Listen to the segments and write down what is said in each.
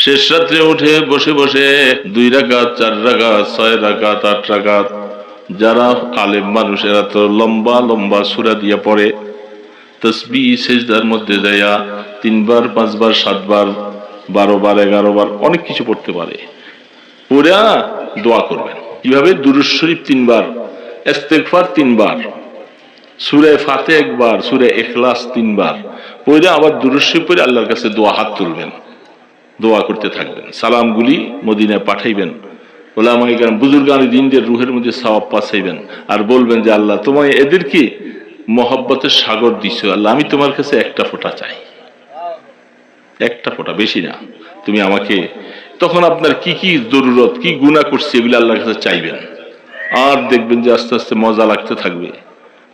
শেষ রাত্রে উঠে বসে বসে 2 রাকাত 4 রাকাত 6 রাকাত 8 রাকাত, যারা আলেম মানুষেরা তো লম্বা লম্বা সূরা দিয়ে পড়ে, তাসবিহ সিজদার মধ্যে যায়া 3 বার 5 বার 7 বার 12 বার 11 বার অনেক কিছু পড়তে পারে। পুরা দোয়া করবেন কিভাবে? দুরূদ শরীফ 3 বার, ইস্তেগফার 3 বার, সূরা ফাতিহা 1 বার, সূরা ইখলাস 3 বার পড়ে আবার দুরূদ শরীফ পড়ে আল্লাহর কাছে দোয়া হাত তুলবেন, দোয়া করতে থাকবেন। সালামগুলি মদিনায় পাঠাইবেন, ওলামায়ে কেরাম বুজুর্গানে দ্বীনদের রূহের মধ্যে সওয়াব পাঠাইবেন, আর বলবেন যে আল্লাহ তোমায় এদেরকে মহব্বতের সাগর দিছো, আল্লাহ আমি তোমার কাছে একটা ফোঁটা চাই, একটা ফোঁটা, বেশি না। তুমি আমাকে, তখন আপনার কি কি জরুরত, কি গুনাহ করছে এগুলো আল্লাহর কাছে চাইবেন। আর দেখবেন যে আস্তে আস্তে মজা লাগতে থাকবে,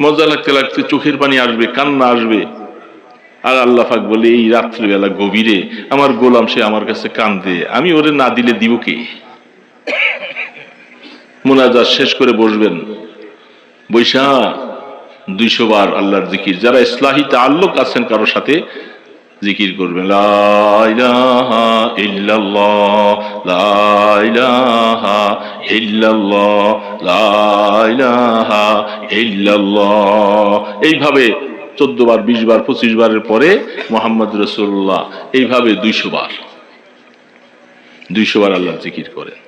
মজা লাগতে লাগতে চোখের পানি আসবে, কান্না আসবে। আর আল্লাহ পাক বলে এই রাত্রিবেলা গভীরে আমার গোলাম সে আমার কাছে কান্দে, আমি ওরে না দিলে দিব কে? মুনাজাত শেষ করে বসবেন, বৈশা 200 বার আল্লাহর জিকির, যারা ইসলাহি তাআল্লুক আছেন কারোর সাথে জিকির করবেন, লা ইলাহা ইল্লাল্লাহ লা ইলাহা ইল্লাল্লাহ লা ইলাহা ইল্লাল্লাহ। এইভাবে 14 বার 20 বার 25 বারের পরে মুহাম্মদ রাসূলুল্লাহ, এইভাবে 200 বার আল্লাহর জিকির করেন।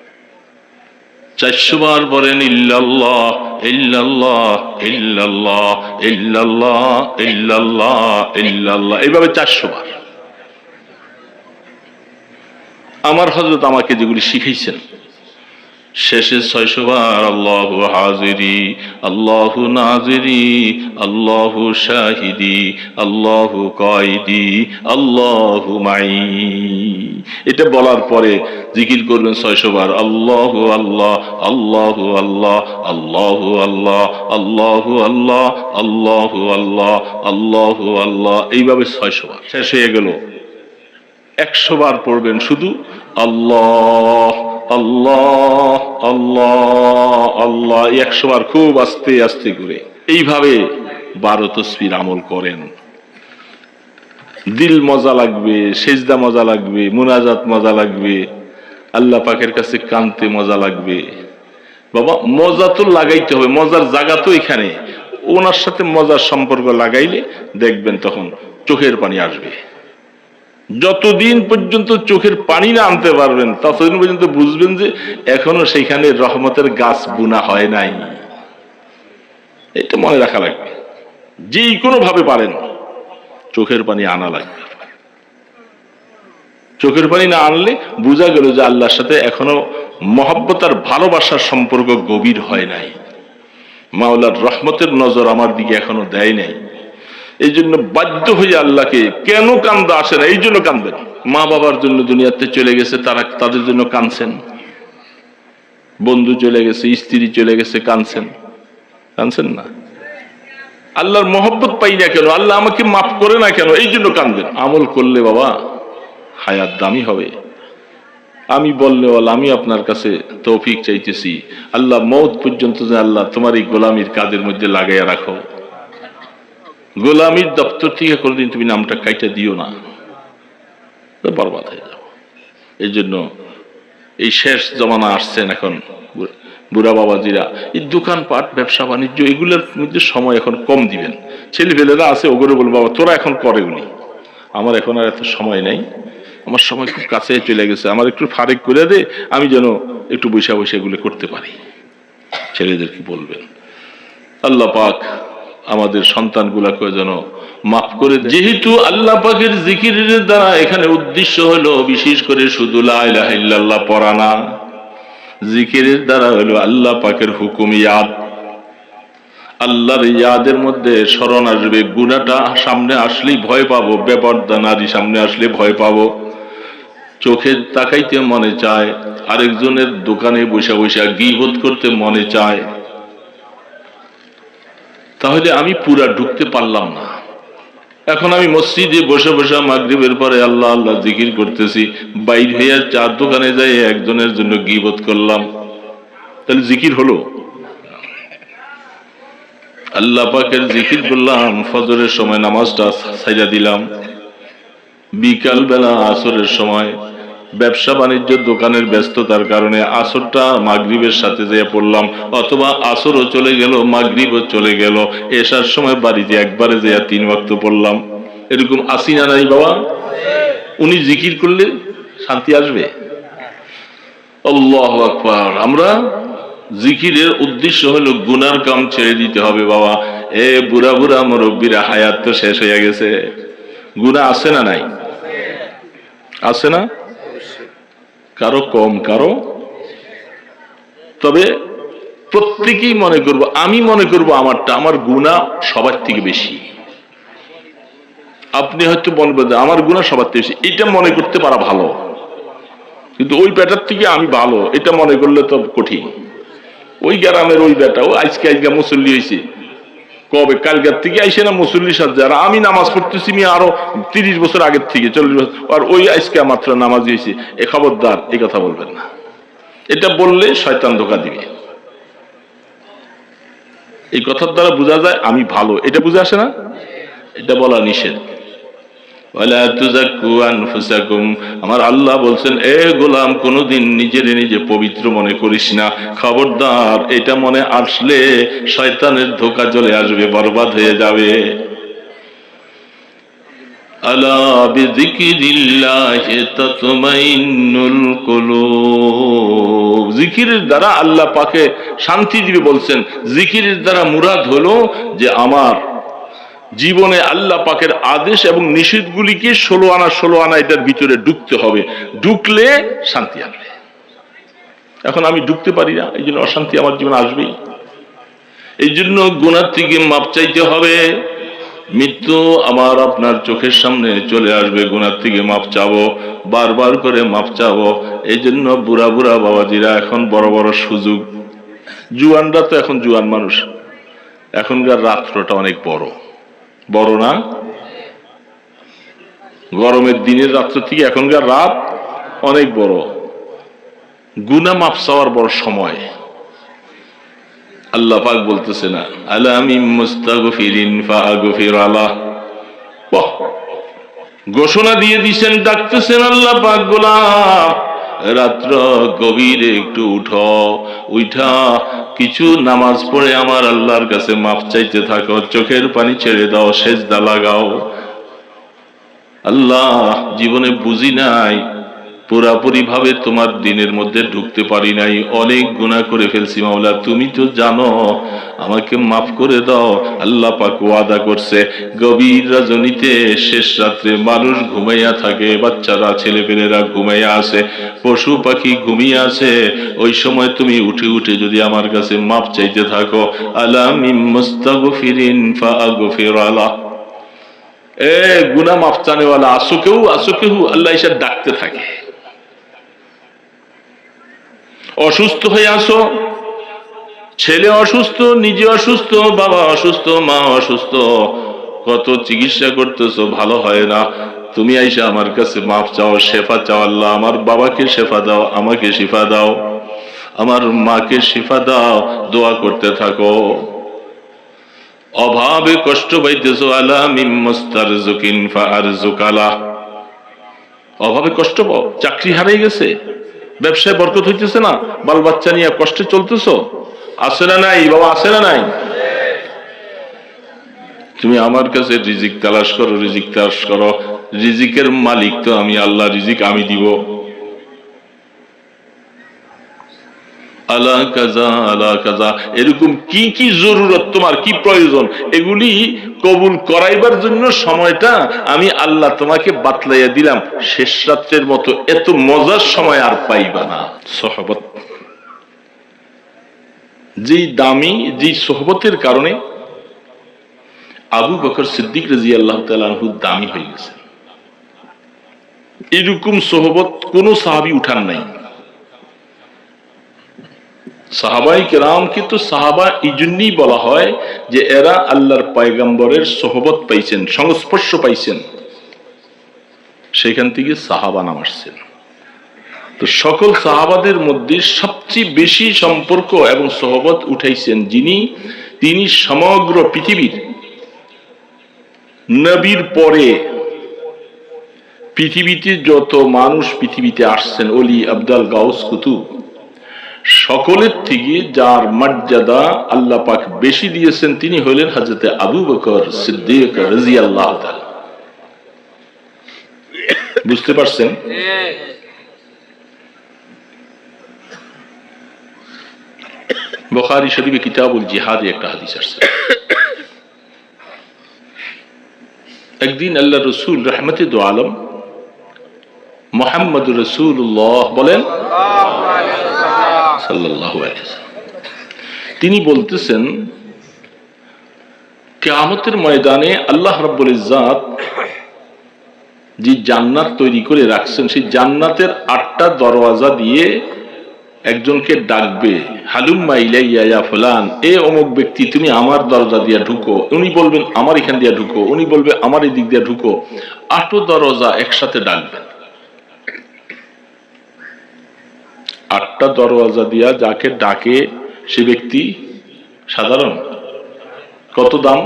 400 বার বলেন ইল্লাল্লাহ ইল্লাল্লাহ ইল্লাল্লাহ ইল্লাল্লাহ ইল্লাল্লাহ ইল্লাল্লাহ, এইভাবে 400 বার। আমার হযরত আমাকে যেগুলি শিখাইছেন, শেষে 600 বার আল্লাহু হাজিরি আল্লাহু নাজিরি আল্লাহু শাহিদি আল্লাহু কাইদি আল্লাহু মাই। এটা বলার পরে জিকির করবেন 600 বার আল্লাহু আল্লাহ আল্লাহু আল্লাহ আল্লাহু আল্লাহ আল্লাহু আল্লাহ আল্লাহু আল্লাহ আল্লাহু আল্লাহ, এইভাবে 600 বার। শেষ হয়ে গেল, 100 বার পড়বেন শুধু আল্লাহ আল্লাহ আল্লাহ আল্লাহ, 100 বার খুব আস্তে আস্তে করে। এইভাবে 12 তাসবিহ আমল করেন, দিল মজা লাগবে, সেজদা মজা লাগবে, মুনাজাত মজা লাগবে, আল্লাহ পাকের কাছে কানতে মজা লাগবে। বাবা মজা তো লাগাইতে হবে, মজার জায়গা তো এখানে। ওনার সাথে মজার সম্পর্ক লাগাইলে দেখবেন তখন চোখের পানি আসবে। যতদিন পর্যন্ত চোখের পানি না আনতে পারবেন ততদিন পর্যন্ত বুঝবেন যে এখনো সেখানে রহমতের গাছ বুনা হয় নাই। এটা মনে রাখা লাগবে, যে কোনো ভাবে পারেন চোখের পানি আনা লাগবে। চোখের পানি না আনলে বোঝা গেল যে আল্লাহর সাথে এখনো মহব্বত আর ভালোবাসার সম্পর্ক গভীর হয় নাই, মাওলার রহমতের নজর আমার দিকে এখনো দেয় নাই। এই জন্য বাধ্য হয়ে আল্লাহকে, কেন কান্দা আসে না, এই জন্য কান্দবেন। মা বাবার জন্য দুনিয়াতে চলে গেছে, তাদের জন্য কাঁদছেন। বন্ধু চলে গেছে, স্ত্রী চলে গেছে, কাঁদছেন না? আল্লাহর মহব্বত পাই না কেন, আল্লাহ আমাকে মাফ করে না কেন, এই জন্য কাঁদবেন। আমল করলে বাবা হায়াত দামি হবে। আমি বললে আমি আপনার কাছে তৌফিক চাইতেছি, আল্লাহ মওত পর্যন্ত যে আল্লাহ তোমার এই গোলামির কাজের মধ্যে লাগাইয়া রাখো। গোলামির দপ্তর থেকে কোনদিন তুমি নামটা কাইটা দিও না, বরবাদ হয়ে যাও। এই জন্য এই শেষ জমানা আসছেন এখন, বুড়া বাবাজিরা এই দোকানপাট ব্যবসা বাণিজ্য এগুলোর মধ্যে সময় এখন কম দিবেন। ছেলেপেলেরা আছে, ওগুলো বলবো বাবা তোরা এখন করে উনি, আমার এখন আর এত সময় নাই, আমার সময় খুব কাছে চলে গেছে, আমার একটু ফারেক করে দে, আমি যেন একটু বৈশা বৈশা এগুলো করতে পারি। ছেলেদেরকে বলবেন আল্লাহ পাক আমাদের সন্তানগুলাকে যেন মাফ করে। যেহেতু আল্লাহ পাকের জিকিরের দ্বারা এখানে উদ্দেশ্য হলো বিশেষ করে শুধু লা ইলাহা ইল্লাল্লাহ পড়া না, জিকিরের দ্বারা হলো আল্লাহ পাকের হুকুম ইয়াদ। আল্লাহর ইয়াদের মধ্যে স্মরণ আসবে, গুনাহটা সামনে আসলেই ভয় পাবো, বেপরদা নারী সামনে আসলে ভয় পাবো, চোখে তাকাইতে মনে চায়, আরেকজনের দোকানে বসে বসে গীবত করতে মনে চায়। তাহলে আমি পুরা ঢুকতে পারলাম না। এখন আমি মসজিদে বসে বসে মাগরিবের পরে আল্লাহ আল্লাহ জিকির করতেছি, বাইর হইয়া চার দোকানে যাই একজনের জন্য গীবত করলাম, তাহলে জিকির হলো? আল্লাহ পাকের জিকির করলাম, ফজরের সময় নামাজটা ছাইড়া দিলাম, বিকাল বেলা আসরের সময় ব্যবসা বাণিজ্য দোকানের ব্যস্ততার কারণে আসরটা মাগরিবের সাথে যেয়ে পড়লাম, অথবা আসরও চলে গেল, মাগরিবও চলে গেল, এশার সময় বাড়িতে একবারে যেয়ে 3 ওয়াক্ত পড়লাম। এরকম আসি না নাই বাবা? উনি জিকির করলে শান্তি আসবে? আল্লাহু আকবার। আমরা জিকিরের উদ্দেশ্য হলো গুনার কাম ছেড়ে দিতে হবে বাবা। এ বুড়া বুড়া মুরব্বীরা, হায়াত তো শেষ হয়ে গেছে, গুনাহ আছে না নাই? আছে না? কারো কম, কারো, তবে প্রত্যেকেই মনে করব, আমি মনে করব আমারটা, আমার গুনাহ সবার থেকে বেশি। আপনি হয়তো বলবেন আমার গুনাহ সবার থেকে বেশি, এটা মনে করতে পারা ভালো, কিন্তু ওই বেটার থেকে আমি ভালো এটা মনে করলে তো কঠিন। ওই গ্রামের ওই বেটা, ও আজকে মুসল্লি হয়েছে, কবে কালকার থেকে আইসে না মুসল্লির সাথে, আর আমি নামাজ পড়তেছি আমি আরো 30 বছর আগের থেকে, 40 বছর, আর ওই আজকে মাত্র নামাজ হয়েছে। এ খবরদার, এই কথা বলবেন না। এটা বললে শয়তান ধোঁকা দিবে। এই কথার দ্বারা বোঝা যায় আমি ভালো, এটা বুঝে আসে না? এটা বলা নিষেধ। ওয়ালা তুযাক্কু আনফুসাকুম, আমার আল্লাহ বলছেন, এ গোলাম কোনদিন নিজের নিজে পবিত্র মনে করিস না। খবরদার, এটা মনে আসলে শয়তানের ধোঁকা চলে আসবে, বরবাদ হয়ে যাবে। আলা বিযিকরিল্লাহি তাতমাইন্নুল কুলুব, জিকিরের দ্বারা আল্লাহ পাকে শান্তি দিবে বলছেন। জিকিরের দ্বারা মুরাদ হলো যে আমার জীবনে আল্লাহ পাকের আদেশ এবং নিষেধগুলিকে 16 আনা 16 আনা এটার ভিতরে ঢুকতে হবে, ঢুকলে শান্তি আসবে। এখন আমি ঢুকতে পারি না, এই জন্য অশান্তি আমার জীবনে আসবেই। এই জন্য গুনাহ থেকে মাপ চাইতে হবে। মৃত্যু আমার আপনার চোখের সামনে চলে আসবে, গুনাহ থেকে মাপ চাবো, বারবার করে মাপ চাবো। এই জন্য বুড়া বুড়া বাবাজিরা এখন বড় বড় সুযোগ, জুয়ানরা তো এখন জুয়ান মানুষ, এখনকার রাত্রটা অনেক বড়, বড় না? গরমের দিনের রাত্র থেকে এখনকার রাত অনেক বড়। গুনাহ মাফ চাওয়ার বড় সময়। আল্লাহ পাক বলতেছে না, আলা মিন মুস্তাগফিরিন ফাগফির আলাহ, ঘোষণা দিয়ে দিয়েছেন, ডাকতেছেন আল্লাহ পাক, গোলাম রাত্র গভীরে একটু উঠো, উঠা কিছু নামাজ পড়ে আমার আল্লাহর কাছে মাফ চাইতে থাকো, চোখের পানি ছেড়ে দাও, সেজদা লাগাও। আল্লাহ, জীবনে বুঝি নাই, পুরাপুরি ভাবে তোমার দিনের মধ্যে ঢুকতে পারি নাই, অনেক গুনাহ করে ফেলছি মাওলা, তুমি তো জানো, আমাকে মাফ করে দাও। আল্লাহ পাক ওয়াদা করছে, গভীর রজনীতে শেষ রাত্রে মানুষ ঘুমাইয়া থাকে, বাচ্চারা ছেলেপেলেরা ঘুমাইয়া আছে, পশু পাখি ঘুমিয়ে আছে, ওই সময় তুমি উঠে উঠে যদি আমার কাছে মাফ চাইতে থাকো, আলা মিন মুস্তাগফিরিন ফাগফির আলাহ, এ গুনাহ মাফ চানেওয়ালা আসো কেউ, আসো কেউ, আল্লাহ এসে ডাকতে থাকে। অসুস্থ হয়ে আসো, ছেলে অসুস্থ, নিজে অসুস্থ, বাবা অসুস্থ, মা অসুস্থ, কত চিকিৎসা করতেছো, ভালো হয় না, তুমি আইসা আমার কাছে মাফ চাও, শেফা চাও। আল্লাহ আমার বাবাকে শেফা দাও, আমাকে শিফা দাও, আমার মাকে শিফা দাও, দোয়া করতে থাকো। অভাবে কষ্ট পাইতেছো, আলা মিন মুস্তারযুকিন ফাআরযুকালা, অভাবে কষ্ট পাও, চাকরি হারিয়ে গেছে, ব্যবসায় বরকত হইতেছে না, বাল বাচ্চা নিয়ে কষ্টে চলতেছো, আছে না নাই বাবা, আছে না নাই? তুমি আমার কাছে রিজিক তালাশ করো, রিজিক তালাশ করো, রিজিকের মালিক তো আমি আল্লাহ, রিজিক আমি দিব। আলা কাজা আলা কাজা, এরকম কি কি জরুরত, তোমার কি প্রয়োজন, এগুলি কবুল করাইবার জন্য সময়টা আমি আল্লাহ তোমাকে বাতলাইয়া দিলাম। শেষ রাত্রের মতো এত মজার সময় আর পাইবা না। সোহবত, যেই দামি, যেই সোহবতের কারণে আবু বকর সিদ্দিক রাদিয়াল্লাহু তাআলা আনহু দামি হয়ে গেছে, এরকম সোহবত কোন সাহাবী উঠান নাই। সাহাবাই কেরামকে তো সাহাবা এই জন্যই বলা হয় যে এরা আল্লাহর পয়গম্বরের সোহবত পাইছেন, সংস্পর্শ পাইছেন, সেখান থেকে সাহাবা নাম আসছেন। তো সকল সাহাবাদের মধ্যে সবচেয়ে বেশি সম্পর্ক এবং সোহবত উঠাইছেন যিনি, তিনি সমগ্র পৃথিবীর নবীর পরে পৃথিবীতে যত মানুষ পৃথিবীতে আসছেন, অলি, আবদাল, গাউস, কুতুব, সকলের থেকে যার মর্যাদা আল্লাহ পাক বেশি দিয়েছেন তিনি হলেন হযরত আবু বকর সিদ্দিক রাদিয়াল্লাহু তাআলা। বুঝতে পারছেন? বুখারী শরীফে কিতাবুল জিহাদে একটা হাদিস আছে। একদিন আল্লাহ রাসূল রাহমাতুল দু আলম মুহাম্মদুর রাসূলুল্লাহ বলেন সাল্লাল্লাহু আলাইহি ওয়াসাল্লাম, তিনি বলতেছেন কিয়ামতের ময়দানে আল্লাহ রাব্বুল ইজ্জাত যে জান্নাত তৈরি করে রাখছেন, সেই জান্নাতের 8টা দরওয়াজা দিয়ে একজনকে ডাকবে, হালুম্মা ইলাইয়া ইয়া ফুলান, এ অমুক ব্যক্তি তুমি আমার দরজা দিয়ে ঢুকো। উনি বলবেন আমার এখান দিয়ে ঢুকো, উনি বলবে আমার এই দিক দিয়ে ঢুকো। 8 দরজা একসাথে ডাকবেন। 8টা দরওয়াজা দিয়া যাকে ডাকে সে ব্যক্তি সাধারণ। কত দাম?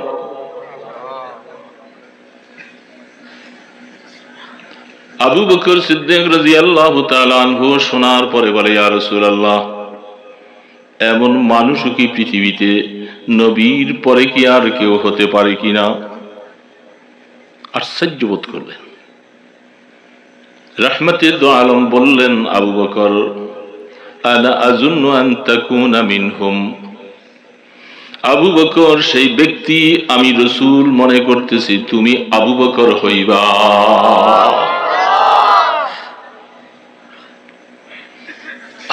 আবু বকর সিদ্দিক রাদিয়াল্লাহু তাআলা আনহু শোনার পরে বলে, ইয়া রাসূলুল্লাহ, এমন মানুষ কি পৃথিবীতে নবীর পরে কি আর কেউ হতে পারে কিনা? আশ্চর্য বোধ করলেন। রাহমাতুল দু আলম বললেন, আবু বকর, আনা আযুন্নু আন তাকুনা মিনহুম। আবু বকর সেই ব্যক্তি, আমি রাসূল মনে করতেছি তুমি আবু বকর হইবা।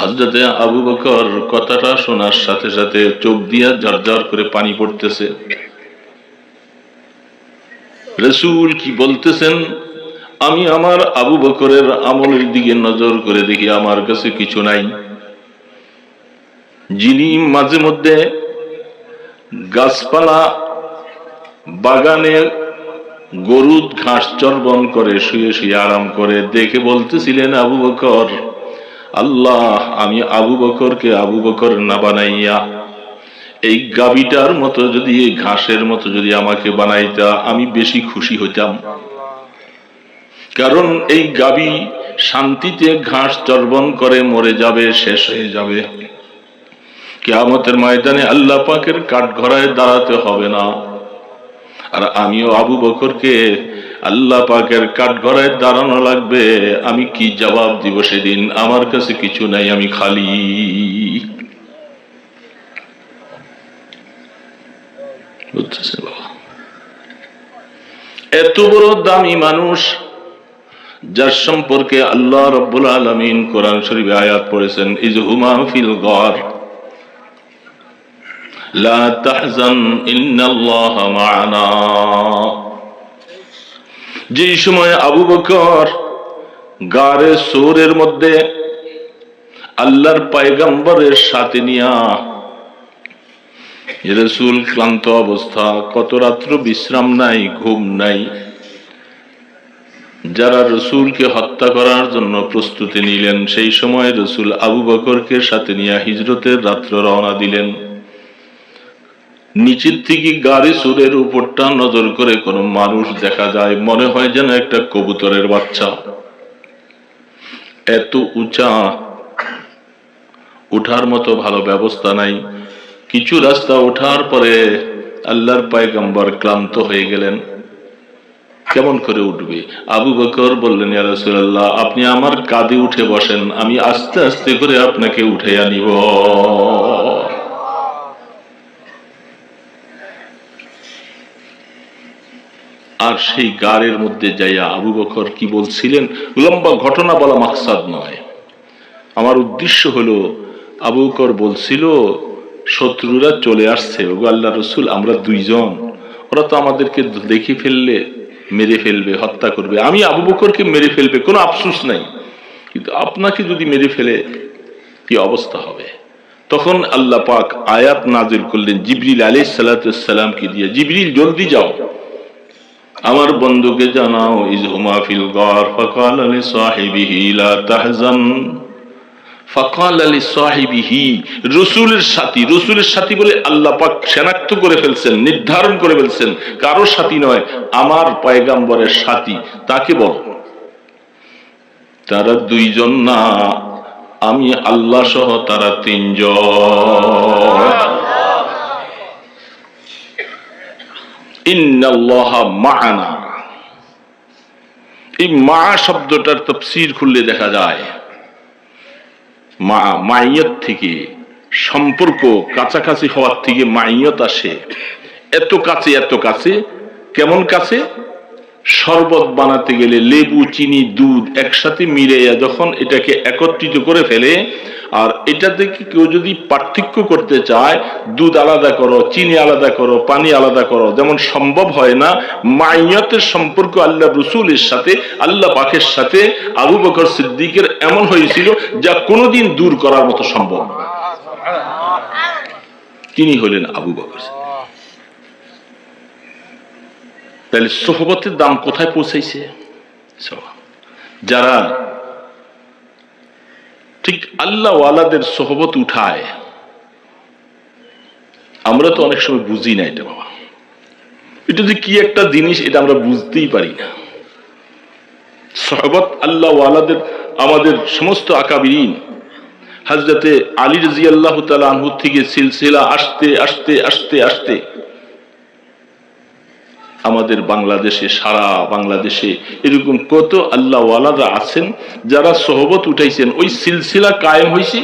হযরতে আবু বকর কথাটা শোনার সাথে সাথে চোখ দিয়া ঝরঝর করে পানি পড়তেছে। রাসূল কি বলতেছেন? আমি আমার আবু বকরের আমলের দিকে নজর করে দেখি আমার কাছে কিছু নাই। যিনি মাঝে মধ্যে গাছপালা বাগানে গরুদ ঘাস চর্বণ করে শুয়ে শুয়ে আরাম করে, দেখে বলতেছিলেন, আবু বকর, আল্লাহ, আমি আবু বকরকে আবু বকর না বানাইয়া এই গাবিটার মতো যদি, এই ঘাসের মতো যদি আমাকে বানাইতা আমি বেশি খুশি হইতাম। কারণ এই গাবি শান্তিতে ঘাস চর্বণ করে মরে যাবে, শেষ হয়ে যাবে। কিয়ামতের ময়দানে আল্লাহ পাকের কাঠগড়ায় দাঁড়াতে হবে না। আর আমিও আবু বকরকে আল্লাহ পাকের কাঠগড়ায় দাঁড়ানো লাগবে। আমি কি জবাব দিব সেদিন? আমার কাছে কিছু নাই, আমি খালি। বুঝতেছেন বাবা? এত বড় দামি মানুষ, যার সম্পর্কে আল্লাহ রাব্বুল আলামিন কোরআন শরীফে আয়াত পড়েছেন, ইজহুমা ফিল গার লা তাহজান ইন্নাল্লাহা মা'ানা। যে সময় আবু বকর গারে সূরের মধ্যে আল্লাহর পয়গম্বরের সাথে নিয়া, রাসূল ক্লান্ত অবস্থা, কত রাত্র বিশ্রাম নাই, ঘুম নাই, যারা রাসূলকে হত্যা করার জন্য প্রস্তুতি নিলেন, সেই সময় রাসূল আবু বকরকে সাথে নিয়ে হিজরতের রাত্র রওনা দিলেন। নিচের থেকে গাড়ি সুরের উপরটা নজর করে কোন মানুষ দেখা যায়, মনে হয় যেন একটা কবুতরের বাচ্চা। এত উঁচা, উঠার মতো ভালো ব্যবস্থা নাই। কিছু রাস্তা ওঠার পরে আল্লাহর পয়গম্বর ক্লান্ত হয়ে গেলেন। কেমন করে উঠবে? আবু বকর বললেন, ইয়া রাসূলুল্লাহ, আপনি আমার কাঁধে উঠে বসেন, আমি আস্তে আস্তে করে আপনাকে উঠাইয়া নিব। আর সেই গাড়ের মধ্যে যাইয়া আবু বকর কি বলছিলেন, লম্বা ঘটনা বলা মাকসাদ নয়। আমার উদ্দেশ্য হলো, আবু বকর বলছিল, শত্রুরা চলে আসছে, ওগো আল্লাহর রাসূল, আমরা দুইজন, ওরা তো আমাদেরকে দেখে ফেললে মেরে ফেলবে, হত্যা করবে। আমি আবু বকরকে মেরে ফেলবে, কোনো আফসোস নাই, কিন্তু আপনাকে যদি মেরে ফেলে কি অবস্থা হবে? তখন আল্লাহ পাক আয়াত নাজিল করলেন জিবরিল আলাইহিস সালাতু ওয়াস সালামকে দিয়ে, জিবরিল জলদি যাও, আমার বন্ধুকে জানাও, ইজহুমা ফিল গার ফাকাল লিসাহিবিহি লা তাহজান। ফাকাল লিসাহিবিহি, রাসূলের সাথী, রাসূলের সাথী বলে আল্লাহ পাক শনাক্ত করে ফেলছেন, নির্ধারণ করে ফেলছেন, কারো সাথী নয়, আমার পয়গম্বরের সাথী, তাকে বলো তারা দুইজন না, আমি আল্লাহ সহ তারা তিনজন। ইন্নাল্লাহা মা'ানা, এই মা শব্দটার তাফসীর খুললে দেখা যায় মাইয়ত থেকে, সম্পর্ক কাছাকাছি হওয়ার থেকে মাইয়ত আসে। এত কাছে, এত কাছে। কেমন কাছে? শরবত বানাতে গেলে লেবু, চিনি, দুধ একসাথে মিলাইয়া যখন এটাকে একত্রিত করে ফেলে, আর এটা থেকে কেউ যদি পার্থক্য করতে চায়, দুধ আলাদা করো, চিনি আলাদা করো, পানি আলাদা করো, যেমন সম্ভব হয় না, মাইয়তের সম্পর্ক আল্লাহ রসুলের সাথে, আল্লাহ পাকের সাথে আবু বকর সিদ্দিকের এমন হয়েছিল যা কোনোদিন দূর করার মতো সম্ভব না। তিনি হলেন আবু বকর। তাহলে সোহবতের দাম কোথায় পৌঁছাইছে? যারা ঠিক আল্লাহ ওয়ালাদের সোহবত উঠায়, আমরা তো অনেক সময় বুঝি না এটা। বাবা, এটা যে কি একটা জিনিস এটা আমরা বুঝতেই পারি না। সোহবত আল্লাহ ওয়ালাদের, আমাদের সমস্ত আকাবিরিন, হযরতে আলী রাদিয়াল্লাহু তাআলা আনহু থেকে সিলসিলা আসতে আসতে আসতে আসতে আমাদের বাংলাদেশে, সারা বাংলাদেশে এরকম কত আল্লাহ ওয়ালারা আছেন যারা সোহবত উঠাইছেন। ওই সিলসিলা কায়েম হয়েছে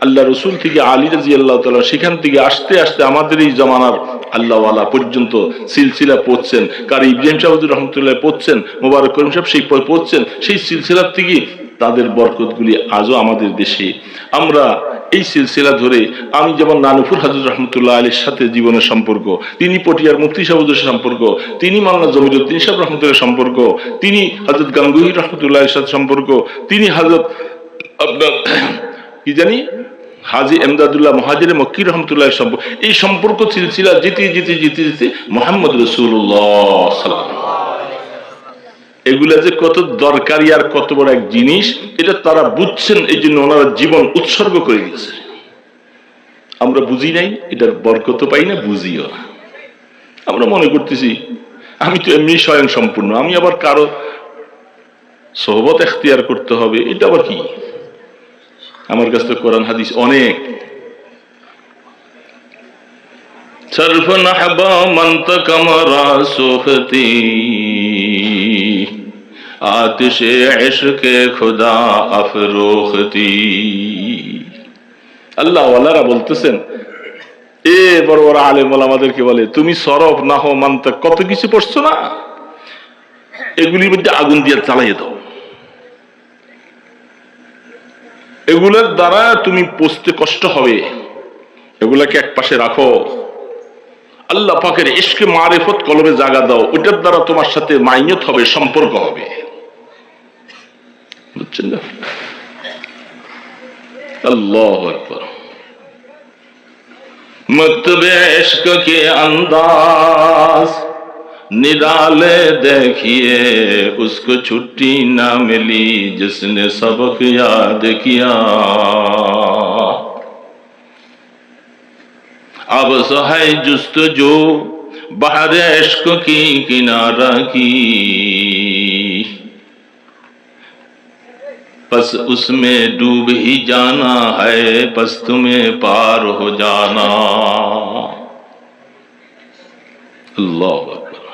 আল্লাহ রসুল থেকে আলী রাদিয়াল্লাহু তাআলা, সেখান থেকে আস্তে আস্তে আমাদের এই জমানার আল্লাহ ওয়ালা পর্যন্ত সিলসিলা পড়ছেন। কারি ইব্রাহিম সাহেব রহমতুল্লাহ পড়ছেন, মোবারক করিম সাহেব সেই পড়ছেন। সেই সিলসিলার থেকে তাদের বরকতগুলি আজও আমাদের দেশে। আমরা এই সিলসিলা ধরে, আমি যেমন নানুপুর হযরত রহমতুল্লাহ আলীর সাথে জীবনের সম্পর্ক, তিনি পটিয়ার মুফতি সাহেবের সম্পর্ক, তিনি মাওলানা জমিরুদ্দিন সাহেব রহমতুল্লাহ সম্পর্ক, তিনি হযরত গাঙ্গুহি রহমতুল্লাহ আলীর সাথে সম্পর্ক, তিনি হযরত আপনার কি জানি হাজী এমদাদুল্লাহ মুহাজিরে মক্কি রহমতুল্লাহ সম্পর্ক। এই সম্পর্ক সিলসিলা যেতে যেতে যেতে যেতে মুহাম্মদ রাসূলুল্লাহ সাল্লাল্লাহু আলাইহি ওয়াসাল্লাম, এগুলা যে কত দরকারি আর কত বড় এক জিনিস, এটা তারা বুঝছেন, এই জন্য ওনারা জীবন উৎসর্গ করে দিয়েছে। আমরা বুঝি নাই, এটার বরকত পাই না, বুঝিও না। আমরা মনে করতেছি আমি তো এমনি স্বয়ং সম্পূর্ণ, আমি আবার কারো সোহবত এখতিয়ার করতে হবে, এটা আবার কি? আমার কাছে তো কোরআন হাদিস অনেক। সরফন হাবা মন্তকম রাসুখতি আতিশে ইশকে খুদা আফরোখতি। আল্লাহ ওয়ালারা বলতেছেন, এ বড় বড় আলেম ওলামাদেরকে বলে, তুমি সরফ নাহ মান্তক কত কিছু পড়ছো না, এগুলির মধ্যে আগুন দিয়ে জ্বালিয়ে দাও, এগুলোর দ্বারা তুমি পৌঁছতে কষ্ট হবে, এগুলাকে এক পাশে রাখো। আল্লাহ পাকের ইশকে মারিফত কলবে জাগা দাও, ওটার দ্বারা তোমার সাথে মাইয়ত হবে, সম্পর্ক হবে। বুঝছেন না? আল্লাহু আকবার। মকতবে ইশক কে अंदाज निराले देखिए, उसको छुट्टी ना मिली जिसने सबक याद किया। अब है जुस्तजू बहर इश्क की किनारा की, बस उसमें डूब ही जाना है, बस तुम्हें पार हो जाना। अल्लाह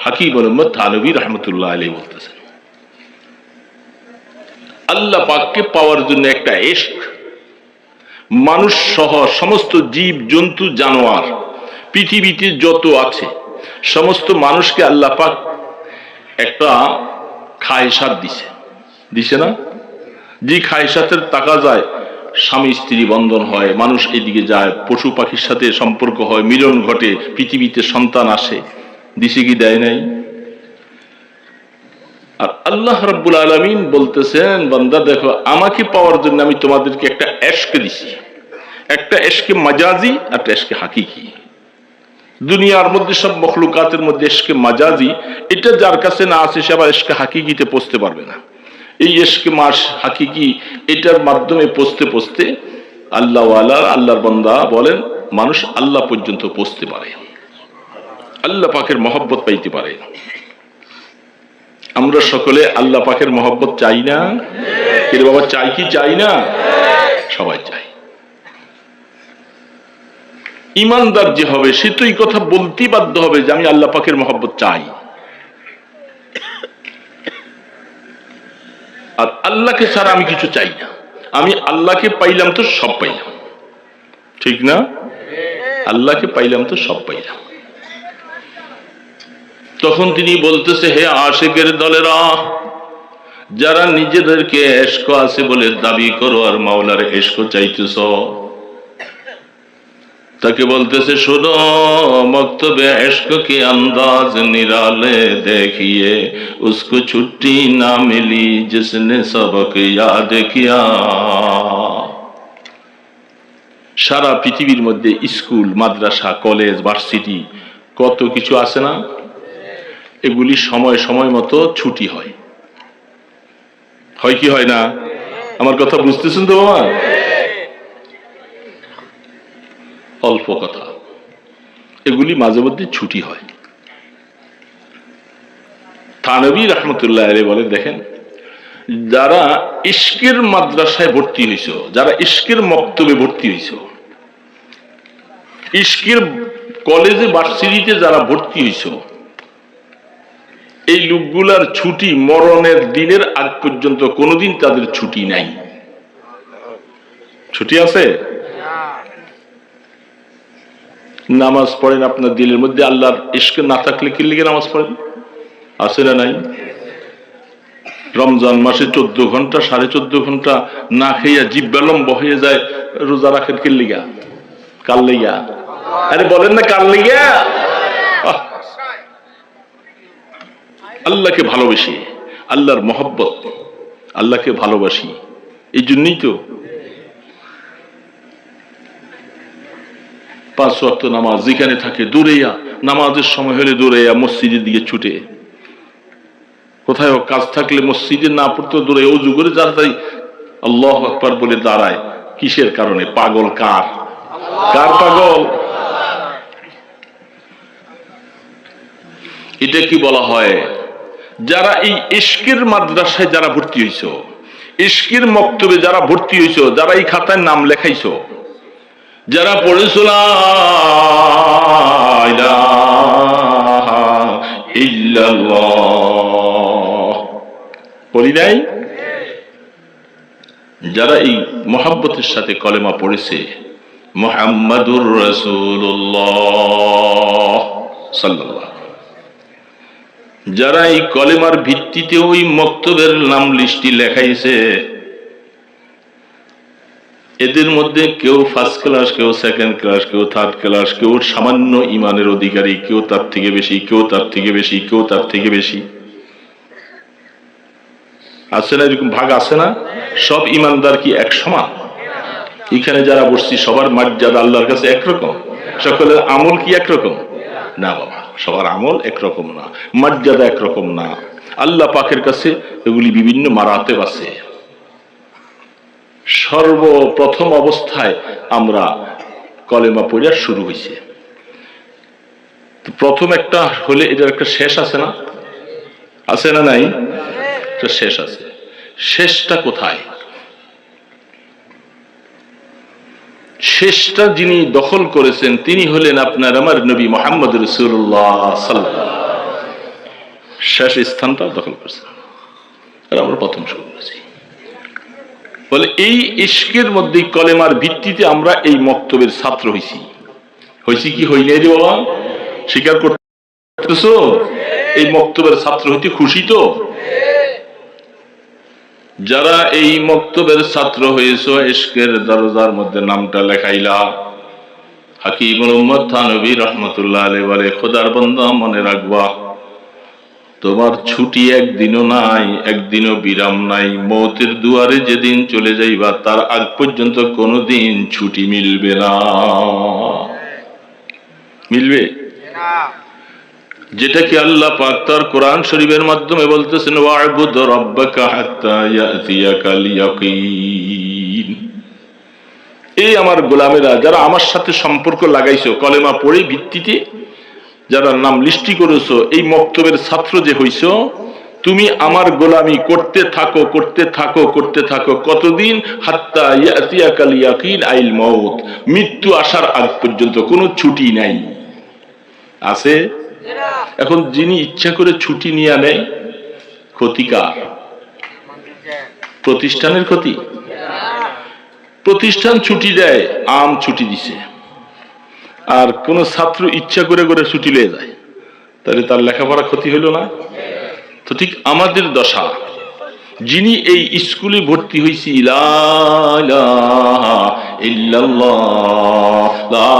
হাকিম উম্মত থানভী রাহমাতুল্লাহ আলাইহি বলতেছেন, আল্লাহ পাককে পাওয়ার জন্য একটা ইশক, মানুষ সহ সমস্ত জীব জন্তু জানোয়ার পৃথিবীতে যত আছে সমস্ত মানুষকে আল্লাহ পাক একটা খায়সাত দিছে না? যে খায়সাতের টাকা যায়, স্বামী স্ত্রী বন্ধন হয়, মানুষ এদিকে যায়, পশু পাখির সাথে সম্পর্ক হয়, মিলন ঘটে, পৃথিবীতে সন্তান আসে, দিছে কি দেয় নাই? আর আল্লাহ রাব্বুল আলামিন বলতেছেন, বান্দা দেখো, আমাকে পাওয়ার জন্য আমি তোমাদেরকে একটা ইশক দিছি, একটা ইশকে মাজাজি, একটা ইশকে হাকিকি। দুনিয়ার মধ্যে সব মখলুকাতের মধ্যে ইশকে মাজাজি, এটা যার কাছে না আছে সে আবার ইশকে হাকিকিতে পৌঁছতে পারবে না। এই ইশকে মাস হাকিকি, এটার মাধ্যমে পৌঁছতে পৌঁছতে আল্লাহ ওয়ালা, আল্লাহর বান্দা বলেন, মানুষ আল্লাহ পর্যন্ত পৌঁছতে পারে, আল্লাহ পাকের মহব্বত পাইতে পারে। আমরা সকলে আল্লাহ পাকের মহব্বত চাই না? কিন্তু বাবা চাই কি চাই না? সবাই চাই। ইমানদার যে হবে সে তো এই কথা বলতেই বাধ্য হবে যে আমি আল্লাহ পাকের মহব্বত চাই। আর আল্লাহকে ছাড়া আমি কিছু চাই না। আমি আল্লাহকে পাইলাম তো সব পাইলাম, ঠিক না? আল্লাহকে পাইলাম তো সব পাইলাম। তখন তিনি বলতেছে, হে আশিকের দলেরা, যারা নিজেদেরকে এশক আছে বলে দাবি করো আর মাওলার এশক চাইতেছ, তাকে বলতেছে শোনো, মক্তবে इश्क के अंदाज निराले देखिए, उसको छुट्टी ना मिली जिसने सबक याद किया। সারা পৃথিবীর মধ্যে স্কুল, মাদ্রাসা, কলেজ, ভার্সিটি কত কিছু আছে না? এগুলি সময় সময় মতো ছুটি হয়, হয় কি হয় না? আমার কথা বুঝতেছেন তো বাবা? অল্প কথা, এগুলি মাঝে মধ্যে ছুটি হয়। থানভী রহমতুল্লাহ আলাইহি বলেন, দেখেন, যারা ইশকের মাদ্রাসায় ভর্তি হইছ, যারা ইশকের মক্তবে ভর্তি হইছ, ইশকের কলেজে ভার্সিটিতে যারা ভর্তি হইছ, এই লোকগুলার ছুটি মরণের দিনের আগ পর্যন্ত কোনোদিন তাদের ছুটি নাই। ছুটি আছে? নামাজ পড়েন, আপনার দিলের মধ্যে আল্লাহর ইশক না থাকলে কি লিগে নামাজ পড়েন? আছে না নাই? রমজান মাসে 14 ঘন্টা 14.5 ঘন্টা না খাইয়া জিহ্বা লম্বা হয়ে যায়, রোজা রাখেন কি লিগা? কার লিগা? আরে বলেন না কার লিগা? আল্লাহকে ভালোবাসি, আল্লাহর মহব্বত, আল্লাহকে ভালোবাসি, এই জন্যই তো 5 ওয়াক্ত নামাজ যেখানে থাকে দৌড়াইয়া, নামাজের সময় হলে দৌড়াইয়া মসজিদের দিকে ছুটে, কোথায় কাজ থাকলে মসজিদে না পড়তে দৌড়ে ওযু করে তাড়াতাড়ি আল্লাহু আকবার বলে দাঁড়ায়। কিসের কারণে? পাগল কার? কার পাগল? এটা কি বলা হয়? যারা এই ইশকের মাদ্রাসায় যারা ভর্তি হইছ, ইশকের মক্তবে যারা ভর্তি হইছ, যারা এই খাতায় নাম লেখাইছ, যারা পড়েছ লা ইলাহা ইল্লাল্লাহ, পড়ি নাই? যারা এই মহব্বতের সাথে কলেমা পড়েছে, মুহাম্মাদুর রাসূলুল্লাহ সাল্লাল্লাহু, যারা এই কলেমার ভিত্তিতে ওই মক্তবের নাম লিস্টি লেখাইছে, এদের মধ্যে কেউ ফার্স্ট ক্লাস, কেউ সেকেন্ড ক্লাস, কেউ থার্ড ক্লাস, কেউ সামান্য ইমানের অধিকারী, কেউ তার থেকে বেশি, কেউ তার থেকে বেশি, কেউ তার থেকে বেশি। আছে না এরকম ভাগ? আছে না? সব ইমানদার কি এক সমান? এখানে যারা বসছি সবার মর্যাদা আল্লাহর কাছে একরকম? সকলের আমল কি একরকম? না বাবা, সবার আমল একরকম না, মর্যাদা একরকম না। আল্লাহ পাকের কাছে এগুলি বিভিন্ন মারাতেব আছে। সর্বপ্রথম অবস্থায় আমরা কলেমা পড়া শুরু হয়েছে, প্রথম একটা হলে এটার একটা শেষ আছে না? আছে না নাই? একটা শেষ আছে। শেষটা কোথায়? শেষটা যিনি দখল করেছেন তিনি হলেন আপনার আমার নবী মুহাম্মদ রাসূলুল্লাহ সাল্লাল্লাহু আলাইহি ওয়াসাল্লাম। শেষ স্থানটা দখল করেছেন আর আমরা প্রথম শুরু করেছি। বলে এই ইশকের মধ্যে কলেমার ভিত্তিতে আমরা এই মক্তবের ছাত্র হইছি। হইছি কি হই নাই রে বাবা? স্বীকার করতেছো? এই মক্তবের ছাত্র হইতে খুশি তো? যারা এই মক্তবের ছাত্র হয়েছে, ইশকের দরজার মধ্যে নামটা লেখাইলা, হাকিমুল উম্মত থানভী রহমতুল্লাহ আলাইহি বলে, খোদার বান্দা মনে রাখবা, তোমার ছুটি একদিনও নাই, একদিনও বিরাম নাই। মৌতের দুয়ারে যেদিন চলে যাইবা তার আগ পর্যন্ত কোনোদিন ছুটি মিলবে না। মিলবে না। যেটাকে আল্লাহ পাক তার কোরআন শরীফের মাধ্যমে বলতেছেন, ওয়া'বুদ রাব্বাকা হাত্তা ইয়াতিয়াকাল ইয়াকিন। এই আমার গোলামেরা যারা আমার সাথে সম্পর্ক লাগাইছো, কলেমা পড়ে ভিত্তিতে যারা নাম লিস্টি করেছো, এই মক্তবের ছাত্র যে হইছো, তুমি আমার গোলামি করতে থাকো, করতে থাকো, করতে থাকো। কতদিন? হাত্তা ইয়াতিয়াকাল ইয়াকিন আইল মউত, মৃত্যু আসার আগ পর্যন্ত কোনো ছুটি নাই। আছে? এখন যিনি ইচ্ছা করে ছুটি নিয়ে নেয়, ক্ষতিকার? প্রতিষ্ঠানের ক্ষতি? প্রতিষ্ঠান ছুটি দেয়, আম ছুটি দিছে, আর কোন ছাত্র ইচ্ছা করে করে ছুটি নিয়ে যায়, তাহলে তার লেখাপড়া ক্ষতি হইল না? তো ঠিক আমাদের দশা। যিনি এই স্কুলে ভর্তি হয়েছি, লা ইলাহা ইল্লাল্লাহ, লা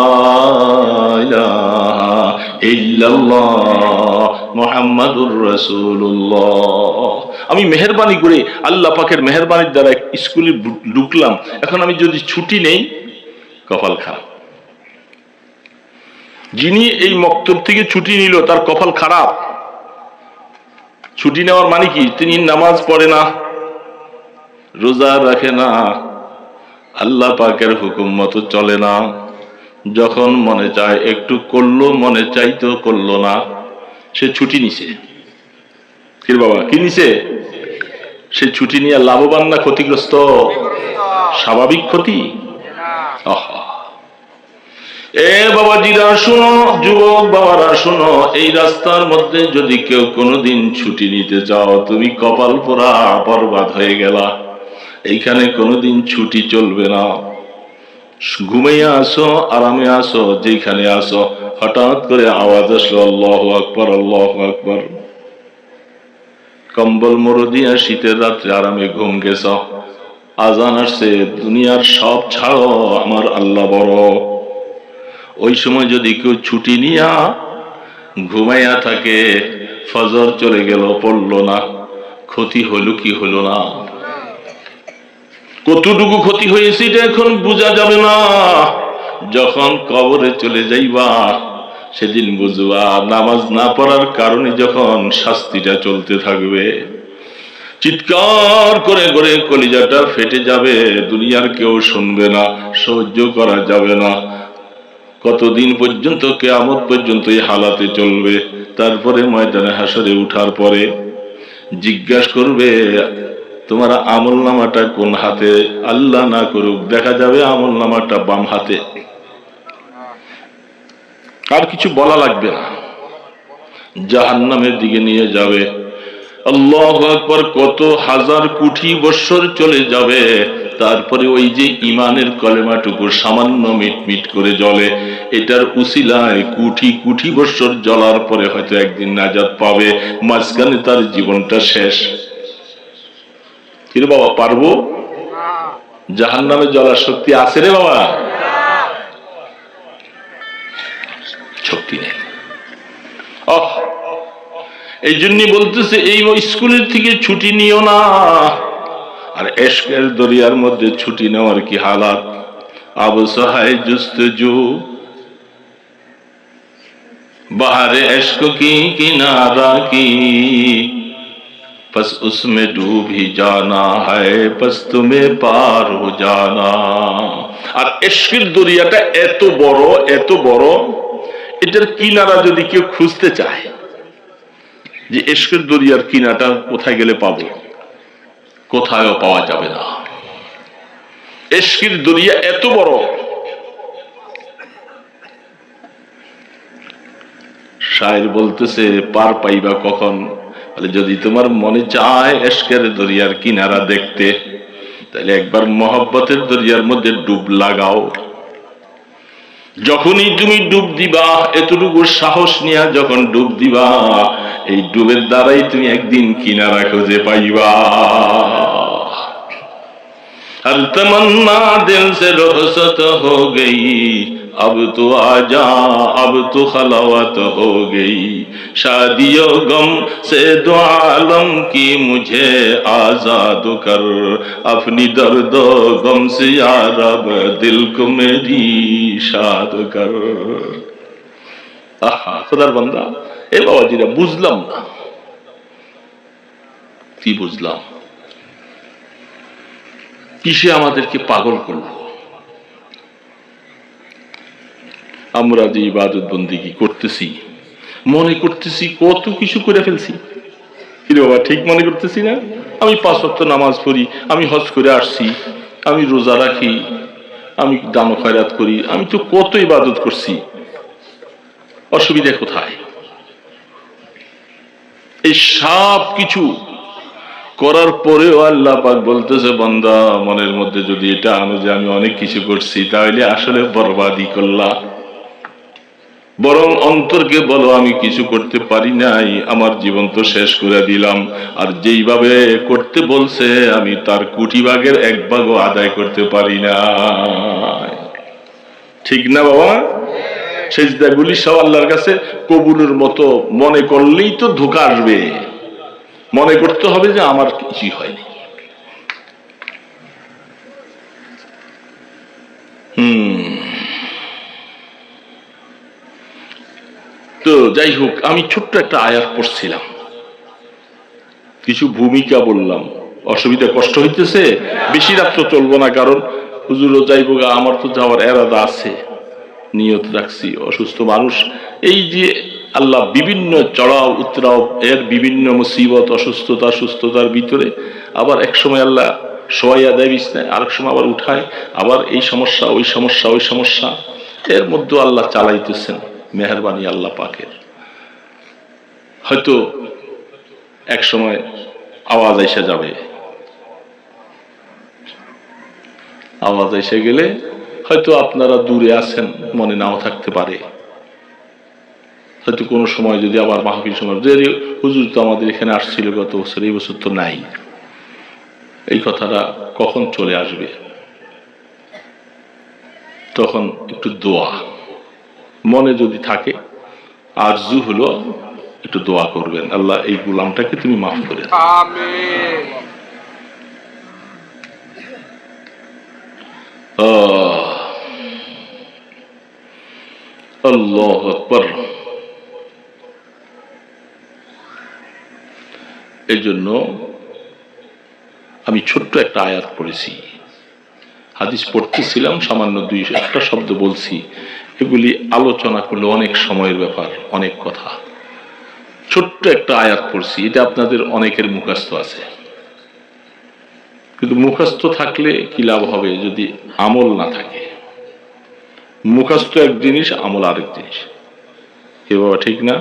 ইলাহা ইল্লাল্লাহ মুহাম্মাদুর রাসূলুল্লাহ, আমি মেহেরবানি করে আল্লাহ পাকের মেহেরবানির দ্বারা স্কুলে ঢুকলাম, এখন আমি যদি ছুটি নেই, কপাল খারাপ। যিনি এই মক্তব থেকে ছুটি নিল, তার কপাল খারাপ। ছুটি নেওয়ার মানে কি? তিনি নামাজ পড়ে না, রোজা রাখে না, আল্লাহ পাকের হুকুম মতো চলে না, যখন মনে চায় একটু করলো, মনে চাইতো করলো না, সে ছুটি নিছে। কি বাবা, কি নিছে? সে ছুটি নিয়ে লাভবান না ক্ষতিগ্রস্ত? স্বাভাবিক ক্ষতি। এ বাবাজিরা শুনো, যুবক বাবারা শুনো, এই রাস্তার মধ্যে যদি কেউ কোনোদিন ছুটি নিতে চাও, তুমি কপাল পোড়া বরবাদ হয়ে গেলা। এইখানে কোনোদিন ছুটি চলবে না। ঘুমাইয়া আসো, আরামে আসো, যেখানে আসো, হঠাৎ করে আওয়াজ আসলো আল্লাহু আকবার, আল্লাহু আকবার। কম্বল মোড় দিয়া শীতের রাত্রে আরামে ঘুম গেছ, আজান আসছে, দুনিয়ার সব ছাড়ো, আমার আল্লাহ বড়। ওই সময় যদি কেউ ছুটি নিয়া ঘুমাইয়া থাকে, ফজর চলে গেল, পড়লো না, ক্ষতি হলো কি হলো না? কতটুকু ক্ষতি হয়েছে এটা এখন বোঝা যাবে না। যখন কবরে চলে যাইবা, সেদিন বুঝবা নামাজ না পড়ার কারণে যখন শাস্তিটা চলতে থাকবে, চিৎকার করে করে কলিজাটা ফেটে যাবে, দুনিয়ার কেউ শুনবে না, সহ্য করা যাবে না। কতদিন পর্যন্ত? কিয়ামত পর্যন্ত এই হালাতে চলবে। তারপরে ময়দানে হাসরে উঠার পরে জিজ্ঞাসা করবে, তোমার আমল নামাটা কোন হাতে? আল্লাহ না করুক, দেখা যাবে আমল নামাটা বাম হাতে। আর কিছু বলা লাগবে না, জাহান্নামের দিকে নিয়ে যাবে। আল্লাহু আকবার। কত হাজার কোটি বৎসর চলে যাবে, তারপরে ওই যে ইমানের কলেমাটুকু সামান্য মিটমিট করে জ্বলে, এটার উসিলায় কোটি কোটি বৎসর জ্বলার পরে হয়তো একদিন নাজাত পাবে, মাঝখানে তার জীবনটা শেষ। কি রে বাবা, পারবো? জাহান্নামে জ্বলার শক্তি আছে রে বাবা? শক্তি নেই। এই জন্য বলতেছে, এই স্কুলের থেকে ছুটি নিও না। আর এশকের দরিয়ার মধ্যে ছুটি নেওয়ার কি হালাত! আব সহায় জুস্তজু বাহারে এশক কি কিনারা কি, बस उसमें डूब ही जाना है, बस तुम्हें पार हो जाना। আর এশকের দরিয়াটা এত বড়, এত বড়, এটার কিনারা যদি কেউ খুঁজতে চায়, যে এশকের দরিয়ার কিনারাটা কোথায় গেলে পাবো, কোথায়ও পাওয়া যাবে না। এশকের দরিয়া এত বড়। শায়ের বলতেছে, পার পাইবা কখন? যদি তোমার মনে চায় এশকের দরিয়ার কিনারা দেখতে, তাহলে একবার মহব্বতের দরিয়ার মধ্যে ডুব লাগাও। যখনই তুমি ডুব দিবা, এতটুকু সাহস নিয়ে যখন ডুব দিবা, এই ডুবের দ্বারাই তুমি একদিন কিনারা খুঁজে পাইবা। हर तमन्ना दिल से रुखसत हो गई, अब तो आजा, अब तो खलवत हो गई, शादियों गम से दो आलम की मुझे आजाद कर, अपनी दर्दो गम से या रब दिल को मेरी शाद कर। आहा, खुदार बंदा, ए बाबाजीरा बुझलाम ना, কি বুঝলাম? কিসে আমাদেরকে পাগল করলো? আমরা যে ইবাদত বন্দেগী করতেছি, মনে করতেছি কত কিছু করে ফেলছি, কি রে বাবা, ঠিক মনে করতেছি না? আমি 5 ওয়াক্ত নামাজ পড়ি, আমি হজ করে আসছি, আমি রোজা রাখি, আমি দান খয়রাত করি, আমি তো কত ইবাদত করছি, অসুবিধা কোথায়? এই সব কিছু করার পরেও আল্লাহ পাক বলতেছে, বান্দা মনের মধ্যে যদি এটা আনো যে আমি অনেক কিছু করছি, তাহলে আসলে বরবাদি করলা। বরং অন্তরকে বলো আমি কিছু করতে পারি নাই, আমার জীবন তো শেষ করে দিলাম, আর যেইভাবে করতে বলছে আমি তার 1 ভাগের 1 ভাগও আদায় করতে পারি না। ঠিক না বাবা? সেজদাগুলি সব আল্লাহর কাছে কবুলের মতো মনে করলেই তো ধোঁকা আসবে। মনে করতে হবে যে আমার কিছুই হয়নি। তো যাই হোক, আমি ছোট্ট একটা আয়াত পড়ছিলাম, কিছু ভূমিকা বললাম। অসুবিধা কষ্ট হইতেছে? বেশি রাত তো চলবো না, কারণ হুজুরও যাইব, আমার তো যাওয়ার এরাদা আছে, নিয়ত রাখছি। অসুস্থ মানুষ, এই যে আল্লাহ বিভিন্ন চড়াও উতরাও, এর বিভিন্ন মুসিবত, অসুস্থতা, সুস্থতার ভিতরে আবার এক সময় আল্লাহ শোয়াইয়া দেয় বিছনায়, আরেক সময় আবার উঠায়, আবার এই সমস্যা ওই সমস্যা ওই সমস্যা, এর মধ্যে আল্লাহ চালাইতেছেন। মেহেরবানি আল্লাহ পাকের। হয়তো এক সময় আওয়াজ এসে যাবে, আওয়াজ এসে গেলে হয়তো আপনারা দূরে আছেন, মনে নাও থাকতে পারে। হয়তো কোনো সময় যদি আবার মাহফিল সময় যে হুজুর তো আমাদের এখানে আসছিল গত বছর, এই বছর তো নাই, এই কথাটা কখন চলে আসবে, তখন একটু দোয়া মনে যদি থাকে, আরজু হলো একটু দোয়া করবেন, আল্লাহ এই গোলামটাকে তুমি মাফ করে দাও। আমিন। আল্লাহু আকবার। এই জন্য আমি ছোট্ট একটা আয়াত পড়েছি, হাদিস পড়তেছিলাম, সামান্য 2-1টা শব্দ বলছি। এগুলি আলোচনা করলে অনেক সময়ের ব্যাপার, অনেক কথা। ছোট্ট একটা আয়াত পড়ছি, এটা আপনাদের অনেকের মুখস্থ আছে, কিন্তু মুখস্থ থাকলে কি লাভ হবে যদি আমল না থাকে? মুখস্থ এক জিনিস, আমল আরেক জিনিস। এ বাবা ঠিক না?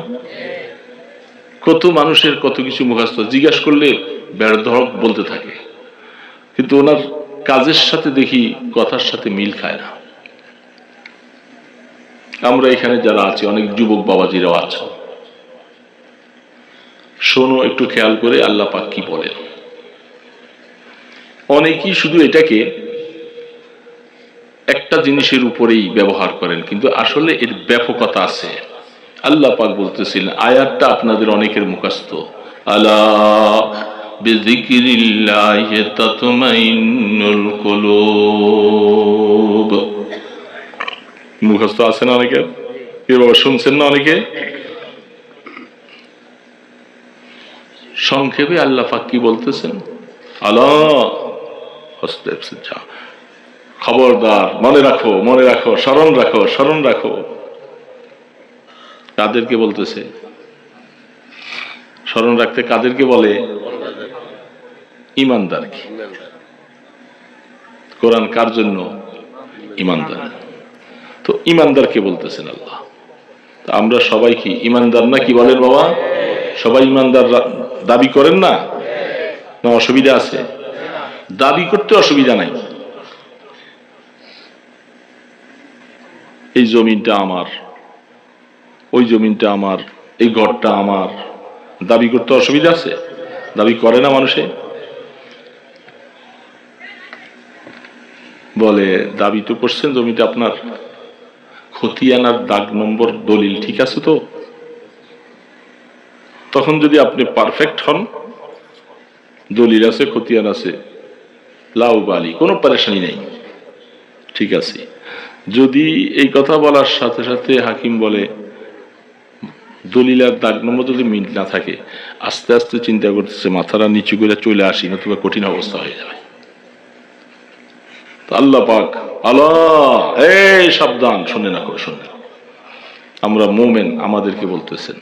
কত মানুষের কত কিছু মুখস্থ, জিজ্ঞাসা করলে বেড়ধড়ক বলতে থাকে, কিন্তু ওনার কাজের সাথে দেখি কথার সাথে মিল খায় না। আমরা এখানে যারা আছি, অনেক যুবক বাবাজিরাও আছে, শোনো একটু খেয়াল করে আল্লাহ পাক কি বলেন। অনেকেই শুধু এটাকে একটা জিনিসের উপরেই ব্যবহার করেন, কিন্তু আসলে এর ব্যাপকতা আছে। আল্লাহ পাক বলতেছিলেন, আয়াতটা আপনাদের অনেকের মুখস্থ, আলা বিযিকরিল্লাহি তাতমাইন্নুল কুলুব। মুখস্থ আছে না অনেকের? এবার শুনছেন না অনেকে? সংক্ষেপে আল্লাহ পাক কি বলতেছেন? আলা, খবরদার, মনে রাখো, মনে রাখো, স্মরণ রাখো, স্মরণ রাখো। কাদেরকে বলতেছে স্মরণ রাখতে? কাদেরকে বলে? ইমানদারকে। কোরআন কার জন্য? ইমানদার। তো ইমানদারকে বলতেছেন আল্লাহ। আমরা সবাই কি ইমানদার না? কি বলেন বাবা? সবাই ইমানদার দাবি করেন না? না অসুবিধা আছে? দাবি করতে অসুবিধা নাই। এই জমিনটা আমার, ওই জমিনটা আমার, এই ঘরটা আমার, দাবি করতে অসুবিধা আছে? দাবি করে না মানুষে? বলে দাবি তো করছেন জমিটা আপনার, খতিয়ানার দাগ নম্বর দলিল ঠিক আছে তো? তখন যদি আপনি পারফেক্ট হন, দলিল আছে, খতিয়ান আছে, লাউ বালি, কোনো পরেশানি নেই, ঠিক আছে। যদি এই কথা বলার সাথে সাথে হাকিম বলে দলিলের দাগ নম্বর যদি মিল না থাকে, আস্তে আস্তে চিন্তা করতেছে মাথাটা নিচু করে চলে আসি, নতুবা কঠিন অবস্থা হয়ে যাবে। আল্লাহ পাক, আল্লাহ এই সাবধান, শুনে না, শুনে। আমরা মোমেন, আমাদেরকে বলতেছেন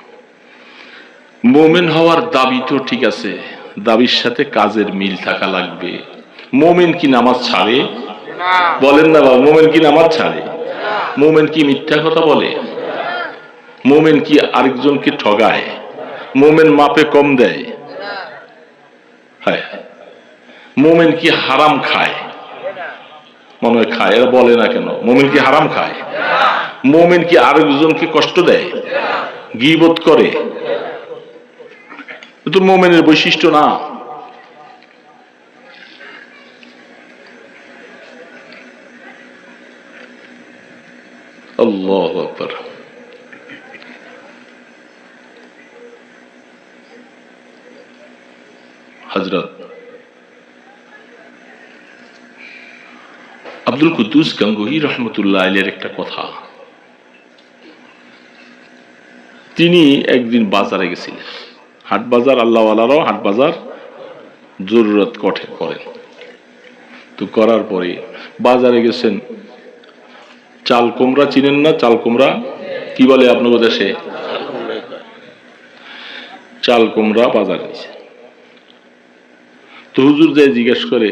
মুমিন হওয়ার দাবি তো ঠিক আছে, দাবির সাথে কাজের মিল থাকা লাগবে। মুমিন কি নামাজ ছাড়ে? বলেন না বাবা, মুমিন কি নামাজ ছাড়ে? মুমিন কি মিথ্যা কথা বলে? মুমিন কি আরেকজনকে ঠগায়? মুমিন মাপে কম দেয়? হ্যাঁ। মুমিন কি হারাম খায়? মনে হয় খায়, এরা বলে না কেন? মুমিন কি হারাম খায়? মুমিন কি আরেকজনকে কষ্ট দেয়? গীবত করে? তো মুমিনের বৈশিষ্ট্য না। আল্লাহু আকবার। হযরত আব্দুল কুদ্দুস গাঙ্গুহি রহমতুল্লাহ আলাইহির একটা কথা, তিনি একদিন বাজারে গেছিলেন। হাট বাজার, আল্লাহওয়ালারাও হাট বাজার জরুরত করেন। তো করার পরে বাজারে গেছেন, চাল কুমড়া চিনেন না? চাল কুমড়া কি বলে আপনাদের দেশে? চাল কুমড়া বাজার নিছে। তো হুজুর যে জিজ্ঞেস করে,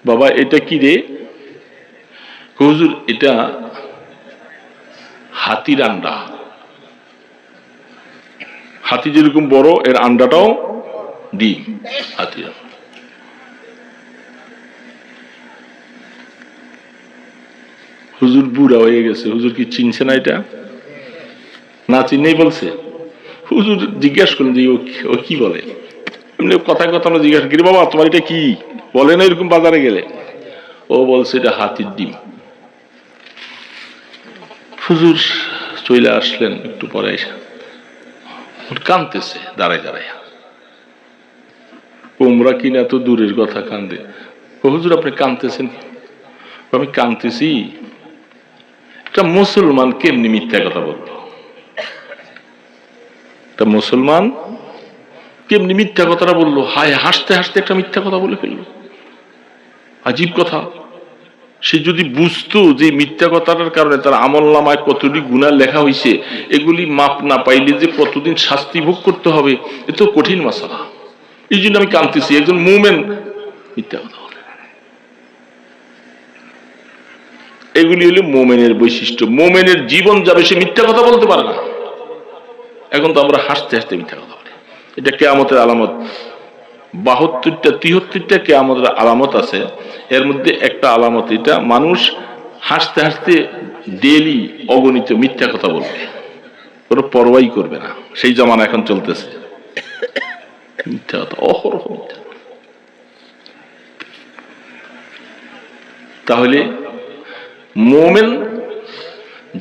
বাবা এটা কি রে? হুজুর এটা হাতির আন্ডা। হাতি যেরকম বড়, এর আন্ডাটাও ডিম। হাতির হুজুর বুড়া হয়ে গেছে, হুজুর কি চিনছে না এটা? না চিনেই বলছে। হুজুর জিজ্ঞাসা করলেন যে ও কি বলে? এমনি কথায় কথা আমরা জিজ্ঞাসা করি, বাবা তোমার এটা কি বলে না এরকম বাজারে গেলে? ও বলছে এটা হাতির ডিম। হুজুর চলে আসলেন, একটু পরে এসে কাঁদতেছে দাঁড়ায় দাঁড়ায়। কুমড়া কিনা তো দূরের কথা, কান্দে। হুজুর আপনি কাঁদতেছেন? আমি কাঁদতেছি, একটা মুসলমান কেমনি মিথ্যা কথা বললো? একটা মুসলমান কেমনি মিথ্যা কথাটা বললো? হায়, হাসতে হাসতে একটা মিথ্যা কথা বলে ফেললো। আজীব কথা। সে যদি বুঝতো যে মিথ্যা কথাটার কারণে তার আমলনামায় কতটি গুনাহ লেখা হয়েছে, এগুলি মাপ না পাইলে যে কতদিন শাস্তি ভোগ করতে হবে, এ তো কঠিন মাসালা। এই জন্য আমি কাঁদতেছি। একজন মুমিন মিথ্যা কথা বলে, এগুলি হলো মুমিনের বৈশিষ্ট্য। মুমিনের জীবন যাবে, সে মিথ্যা কথা বলতে পারে না। এখন তো আমরা হাসতে হাসতে মিথ্যা কথা বলি। এটা কিয়ামতের আলামত। 72টা 73টা কিয়ামতের আলামত আছে, এর মধ্যে একটা আলামত এটা, মানুষ হাসতে হাসতে ডেইলি অগণিত মিথ্যা কথা বলবে, কোনো পরোয়াই করবে না। সেই জামানা এখন চলতেছে, মিথ্যা কথা, অহরহ মিথ্যা। তাহলে মুমিন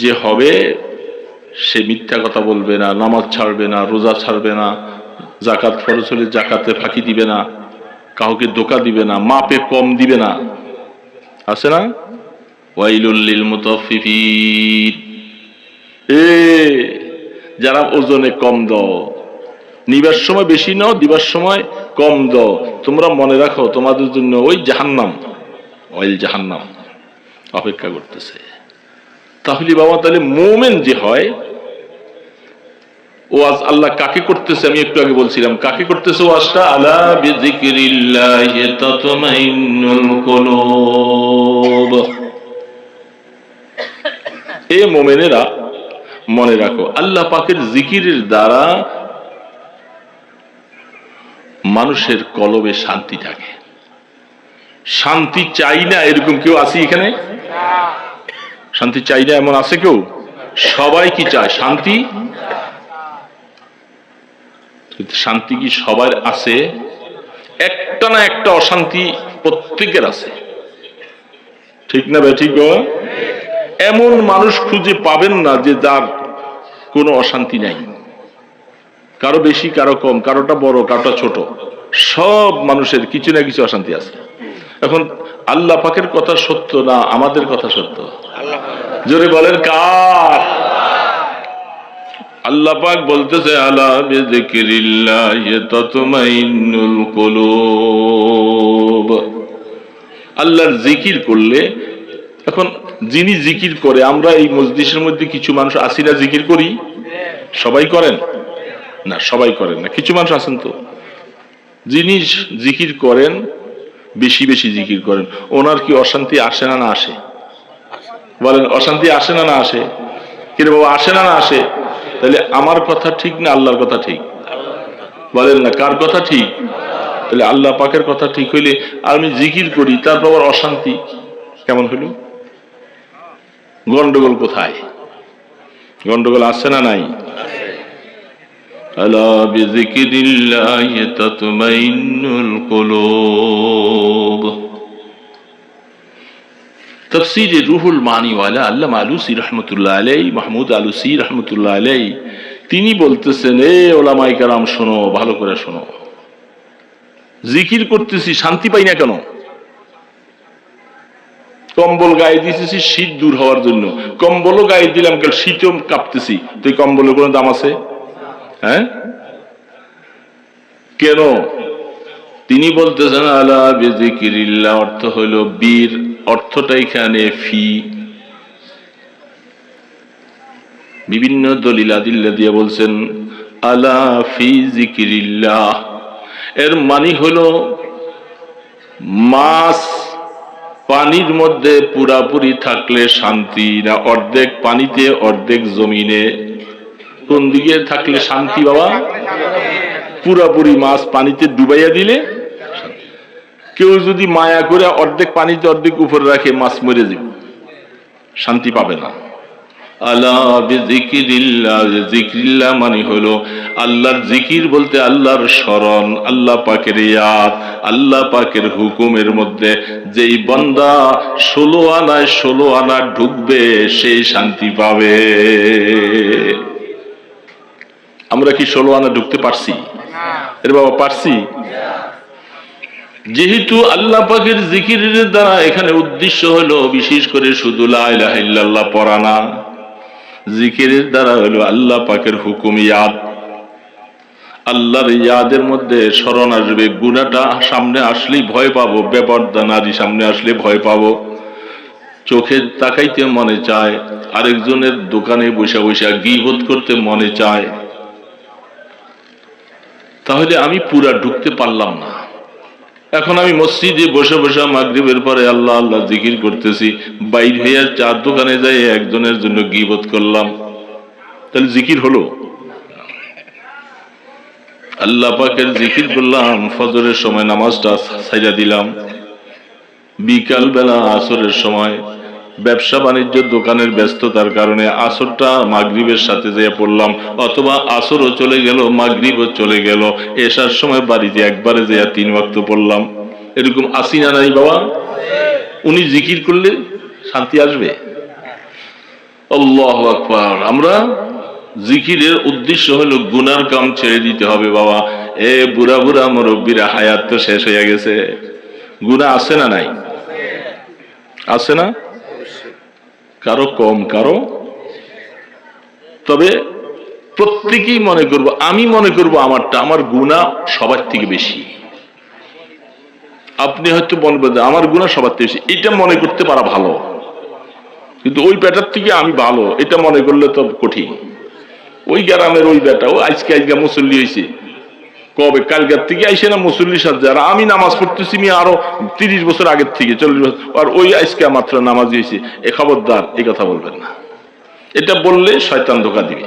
যে হবে, সে মিথ্যা কথা বলবে না, নামাজ ছাড়বে না, রোজা ছাড়বে না, যাকাত ফরজ হলে যাকাতে ফাঁকি দিবে না, কাউকে ধোঁকা দিবে না, মাপে কম দিবে না। আছে না? ওয়াইলুল লিল মুতাফফিফিন, যারা ওজনে কম দাও, নিবার সময় বেশি নাও, দিবার সময় কম দাও, তোমরা মনে রাখো তোমাদের জন্য ওই জাহান্নাম, ওয়াইল জাহান্নাম অপেক্ষা করতেছে। তাহলে বাবা, তাহলে মুমিন যে হয়, ওয়াজ আল্লাহ কাকে করতেছে? আমি একটু আগে বলছিলাম কাকে করতেছে ওয়াজটা। আলা বিযিকরিল্লাহি তাতমাইন্নুল কুলুব। এ মুমিনেরা মনে রাখো, আল্লাহ পাকের জিকিরের দ্বারা মানুষের কলবে শান্তি থাকে। শান্তি চাই না এরকম কেউ আছে এখানে? শান্তি চাই না এমন আছে কেউ? সবাই কি চায়? শান্তি। শান্তি কি সবার আছে? একটা না একটা অশান্তি প্রত্যেকের আছে, ঠিক না ভাই? ঠিক। এমন মানুষ খুঁজে পাবেন না যে যার কোনো অশান্তি নাই। কারো বেশি, কারো কম, কারোটা বড়, কারোটা ছোট, সব মানুষের কিছু না কিছু অশান্তি আছে। এখন আল্লাহ পাকের কথা সত্য না আমাদের কথা সত্য? জোরে বলেন কার? আল্লাহ পাক বলতেছে, আলা বিযিকরিল্লাহি তাতমাইন্নুল কুলুব। আল্লাহর জিকির করলে, এখন যিনি জিকির করে, আমরা এই মজলিসের মধ্যে কিছু মানুষ আসি না জিকির করি? সবাই করেন? না, সবাই করেন না, কিছু মানুষ আছেন তো যিনি জিকির করেন, বেশি বেশি জিকির করেন, ওনার কি অশান্তি আসে না? না আসে? বলেন, অশান্তি আসে না? না আসে? কিন্তু বাবা আসে না? না আসে? তাহলে আমার কথা ঠিক না আল্লাহর কথা ঠিক? বলেন না, কার কথা ঠিক? তাহলে আল্লাহ পাকের কথা ঠিক হইলে আমি জিকির করি, তারপর আবার অশান্তি কেমন হইল? গন্ডগোল কোথায়? গন্ডগোল আসছে না নাই? আলা বিযিকরিল্লাহি তাতমাইন্নুল কুলুব। তাফসীরে রুহুল মানি ওয়ালা আল্লামা আলুসী রাহমাতুল্লাহ আলাইহি, মাহমুদ আলুসী রাহমাতুল্লাহ আলাইহি, তিনি বলতেছেন, এ ওলামায়ে কেরাম শোনো, ভালো করে শোনো, জিকির করতেছি শান্তি পাই না কেন? কম্বল গায়ে দিতেছি শীত দূর হওয়ার জন্য, কম্বলও গায়ে দিলাম, কাল শীতেও কাঁপতেছি, তো এই কম্বলের কোনো দাম আছে? হ্যাঁ, কেন? তিনি বলতেছেন আলা বিযিকরিল্লাহ, অর্থ হইল বীর, অর্থটা এখানে ফি। বিভিন্ন দলিল আদিল্লা দিয়ে বলছেন আলা ফি যিকরিল্লাহ, এর মানে হলো মাছ পানির মধ্যে পুরাপুরি থাকলে শান্তি না অর্ধেক পানিতে অর্ধেক জমিনে? কোন দিকে থাকলে শান্তি বাবা? পুরাপুরি মাছ পানিতে ডুবাইয়া দিলে। কেউ যদি মায়া করে অর্ধেক পানিতে অর্ধেক উপরে রাখে, মাছ মরে যাবে, শান্তি পাবে না। আলা বিযিকরিল্লাহ, যিকরিল্লাহ মানে হলো আল্লাহর জিকির, বলতে আল্লাহর স্মরণ, আল্লাহ পাকের ইয়াদ, আল্লাহ পাকের হুকুমের মধ্যে যেই বান্দা 16 আনায় 16 আনা ঢুকবে, সেই শান্তি পাবে। আমরা কি 16 আনা ঢুকতে পারছি? এর বাবা পারছি? যেহেতু আল্লাহ পাকের জিকিরের দ্বারা এখানে উদ্দেশ্য হলো বিশেষ করে শুধু লা ইলাহা ইল্লাল্লাহ পড়া না, জিকিরের দ্বারা হলো আল্লাহ পাকের হুকুম ইয়াদ, আল্লাহর ইয়াদের মধ্যে স্মরণ আসবে। গুনাহটা সামনে আসলেই ভয় পাবো, বেপরদা নারী সামনে আসলে ভয় পাবো, চোখে তাকাইতে মনে চায়, আরেকজনের দোকানে বসে বসে গীবত করতে মনে চায়। তাহলে আমি পুরা ঢুকতে পারলাম না। এখন আমি মসজিদে বসে বসে মাগরিবের পরে আল্লাহ আল্লাহ জিকির করতেছি, বাইর হইয়া চার দোকানে যাই একজনের জন্য গীবত করলাম, তাহলে জিকির হলো? আল্লাহ পাকের জিকির করলাম, ফজরের সময় নামাজটা ছাইড়া দিলাম, বিকাল বেলা আসরের সময় ব্যবসা বাণিজ্য দোকানের ব্যস্ততার কারণে আসরটা মাগরিবের সাথে যেয়ে পড়লাম, অথবা আসরও চলে গেল, মাগরিবও চলে গেল, এশার সময় বাড়িতে একবারে যেয়ে 3 ওয়াক্ত পড়লাম। এরকম আসি না নাই বাবা? উনি জিকির করলে শান্তি আসবে? আল্লাহু আকবার। আমরা জিকিরের উদ্দেশ্য হলো গুনার কাম ছেড়ে দিতে হবে বাবা। এ বুড়া বুড়া মুরব্বীরা, হায়াত তো শেষ হয়ে গেছে, গুনাহ আছে না নাই? আছে না? কারো কম, কারো, তবে প্রত্যেকেই মনে করব, আমি মনে করব আমারটা, আমার গুনাহ সবার থেকে বেশি। আপনি হয়তো বলবেন আমার গুনাহ সবার থেকে বেশি, এটা মনে করতে পারা ভালো, কিন্তু ওই বেটার থেকে আমি ভালো এটা মনে করলে তো কঠিন। ওই গ্রামের ওই বেটা, ও আজকে মুসল্লি হয়েছে, কবে কালকার থেকে আইসে না মুসল্লির সাথে, আর আমি নামাজ পড়তেছি আমি আরো 30 বছর আগের থেকে, 40 বছর, আর ওই আজকে মাত্র নামাজ হয়েছে। এ খবরদার, এই কথা বলবেন না। এটা বললে শয়তান ধোঁকা দিবে।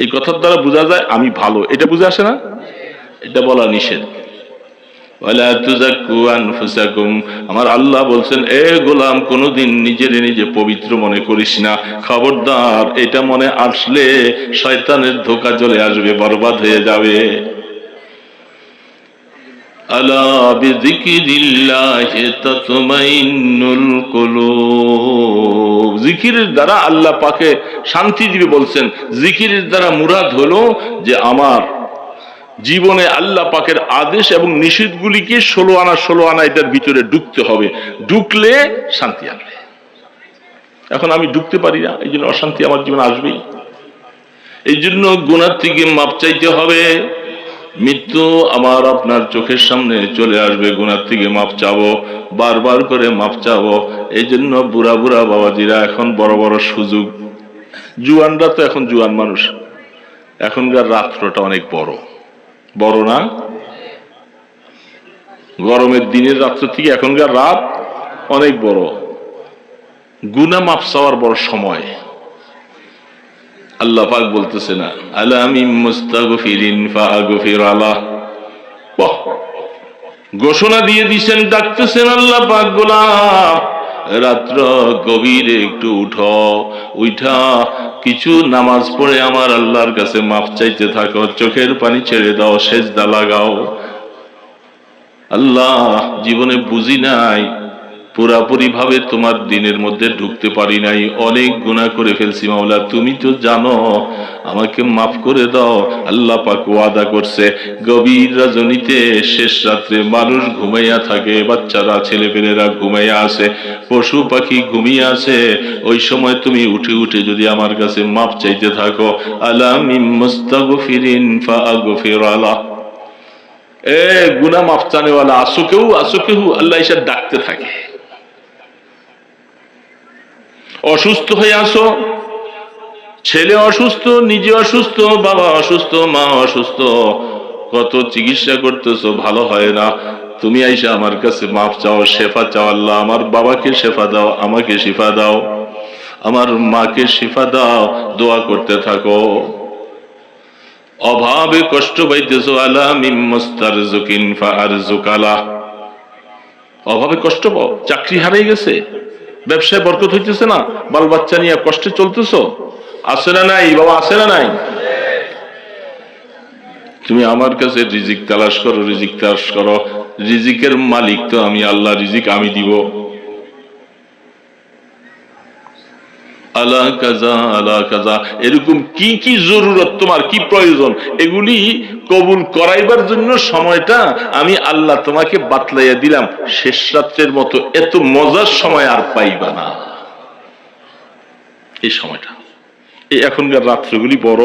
এই কথার দ্বারা বোঝা যায় আমি ভালো, এটা বুঝে আসে না? এটা বলা নিষেধ। ওয়ালা তুযাক্কু আনফুসাকুম, আমার আল্লাহ বলছেন, এ গোলাম কোনদিন নিজের নিজে পবিত্র মনে করিস না, খবরদার, এটা মনে আসলে শয়তানের ধোঁকা চলে আসবে, বরবাদ হয়ে যাবে। আলা বিযিকরিল্লাহি তাতমাইন্নুল কুলুব, জিকিরের দ্বারা আল্লাহ পাকে শান্তি দিবে বলছেন। জিকিরের দ্বারা মুরাদ হলো যে আমার জীবনে আল্লাহ পাকের আদেশ এবং নিষেধগুলিকে 16 আনা 16 আনা এটার ভিতরে ঢুকতে হবে, ঢুকলে শান্তি আসবে। এখন আমি ঢুকতে পারি না, এই জন্য অশান্তি আমার জীবনে আসবেই। এই জন্য গুনাহ থেকে মাপ চাইতে হবে। মৃত্যু আমার আপনার চোখের সামনে চলে আসবে, গুনাহ থেকে মাপ চাবো, বারবার করে মাপ চাবো। এই জন্য বুড়া বুড়া বাবাজিরা এখন বড় বড় সুযোগ, জুয়ানরা তো এখন জুয়ান মানুষ, এখনকার রাত্রটা অনেক বড়, বড় না? গরমের দিনের রাত্র থেকে এখনকার রাত অনেক বড়। গুনাহ মাফ চাওয়ার বড় সময়। আল্লাহ পাক বলতেছে না আলা মিন মুস্তাগফিরিন ফাগফির আলাহ, ঘোষণা দিয়ে দিয়েছেন, ডাকতেছেন আল্লাহ পাক, গোলাম রাত্র গভীরে একটু উঠো, উঠা কিছু নামাজ পড়ে আমার আল্লাহর কাছে মাফ চাইতে থাকো, চোখের পানি ছেড়ে দাও, সেজদা লাগাও। আল্লাহ জীবনে বুঝি নাই, পুরাপুরি ভাবে তোমার দিনের মধ্যে ঢুকতে পারি নাই, অনেক গুনাহ করে ফেলছি মাওলা, তুমি তো জানো, আমাকে মাফ করে দাও। আল্লাহ পাক ওয়াদা করছে, গভীর রজনীতে শেষ রাত্রে মানুষ ঘুমাইয়া থাকে, বাচ্চারা ছেলেপেলেরা ঘুমাইয়া আছে, পশু পাখি ঘুমিয়ে আছে, ওই সময় তুমি উঠে উঠে যদি আমার কাছে মাফ চাইতে থাকো, আলা মিন মুস্তাগফিরিন ফাগফির আলাহ। গুনাহ মাফ চানেওয়ালা আসো কেউ, আসো কেউ, আল্লাহ এসে ডাকতে থাকে। অসুস্থ হয়ে আসো, ছেলে অসুস্থ, নিজে অসুস্থ, বাবা অসুস্থ, মা অসুস্থ, কত চিকিৎসা করতেছো, ভালো হয় না, তুমি আইসা আমার কাছে মাফ চাও, শেফা চাও। আল্লাহ আমার বাবাকে শেফা দাও, আমাকে শিফা দাও, আমার মাকে শিফা দাও, দোয়া করতে থাকো। অভাবে কষ্ট পাইতেছো, আলা মিন মুস্তারযুকিন ফাআরযুকালা, অভাবে কষ্ট পাও, চাকরি হারিয়ে গেছে, ব্যবসায় বরকত হইতেছে না, বাল বাচ্চা নিয়ে কষ্টে চলতেছো, আছে না নাই বাবা, আছে না নাই? তুমি আমার কাছে রিজিক তালাশ করো, রিজিক তালাশ করো, রিজিকের মালিক তো আমি আল্লাহ, রিজিক আমি দিব। আলা কাজা আলা কাজা, এরকম কি কি জরুরত, তোমার কি প্রয়োজন, এগুলি কবুল করাইবার জন্য সময়টা আমি আল্লাহ তোমাকে বাতলাইয়া দিলাম। শেষ রাত্রের মতো এত মজার সময় আর পাইবা না, এই সময়টা। এই এখনকার রাত্রগুলি বড়,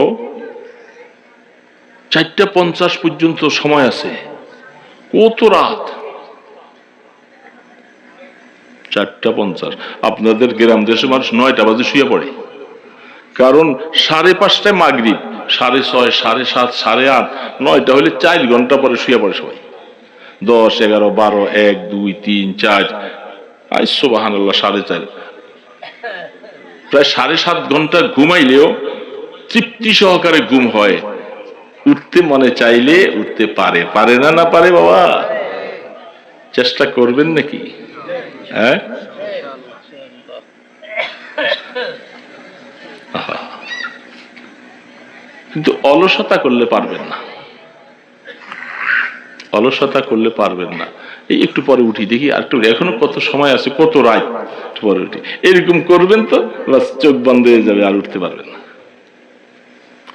4:50 পর্যন্ত সময় আছে, কত রাত 4:50। আপনাদের গ্রাম দেশে মানুষ 9টা বাজে শুয়ে পড়ে, কারণ 5:30টায় মাগরিব, 6:30, 7:30, 8:30, 9টা হলে 4 ঘন্টা পরে শুয়ে পড়ে সবাই। 10, 11, 12, 1, 2, 3, 4, আই সুবহানাল্লাহ, 4:30, প্রায় 7.5 ঘন্টা ঘুমাইলেও তৃপ্তি সহকারে ঘুম হয়। উঠতে মনে চাইলে উঠতে পারে, পারে না? না পারে বাবা? চেষ্টা করবেন নাকি? হ্যাঁ, কিন্তু অলসতা করলে পারবেন না, অলসতা করলে পারবেন না। এই একটু পরে উঠি, দেখি আর একটু, এখনো কত সময় আছে, কত রাত, পরে উঠি, এরকম করবেন তো বাস চোখ বন্ধ হয়ে যাবে, আর উঠতে পারবেন না।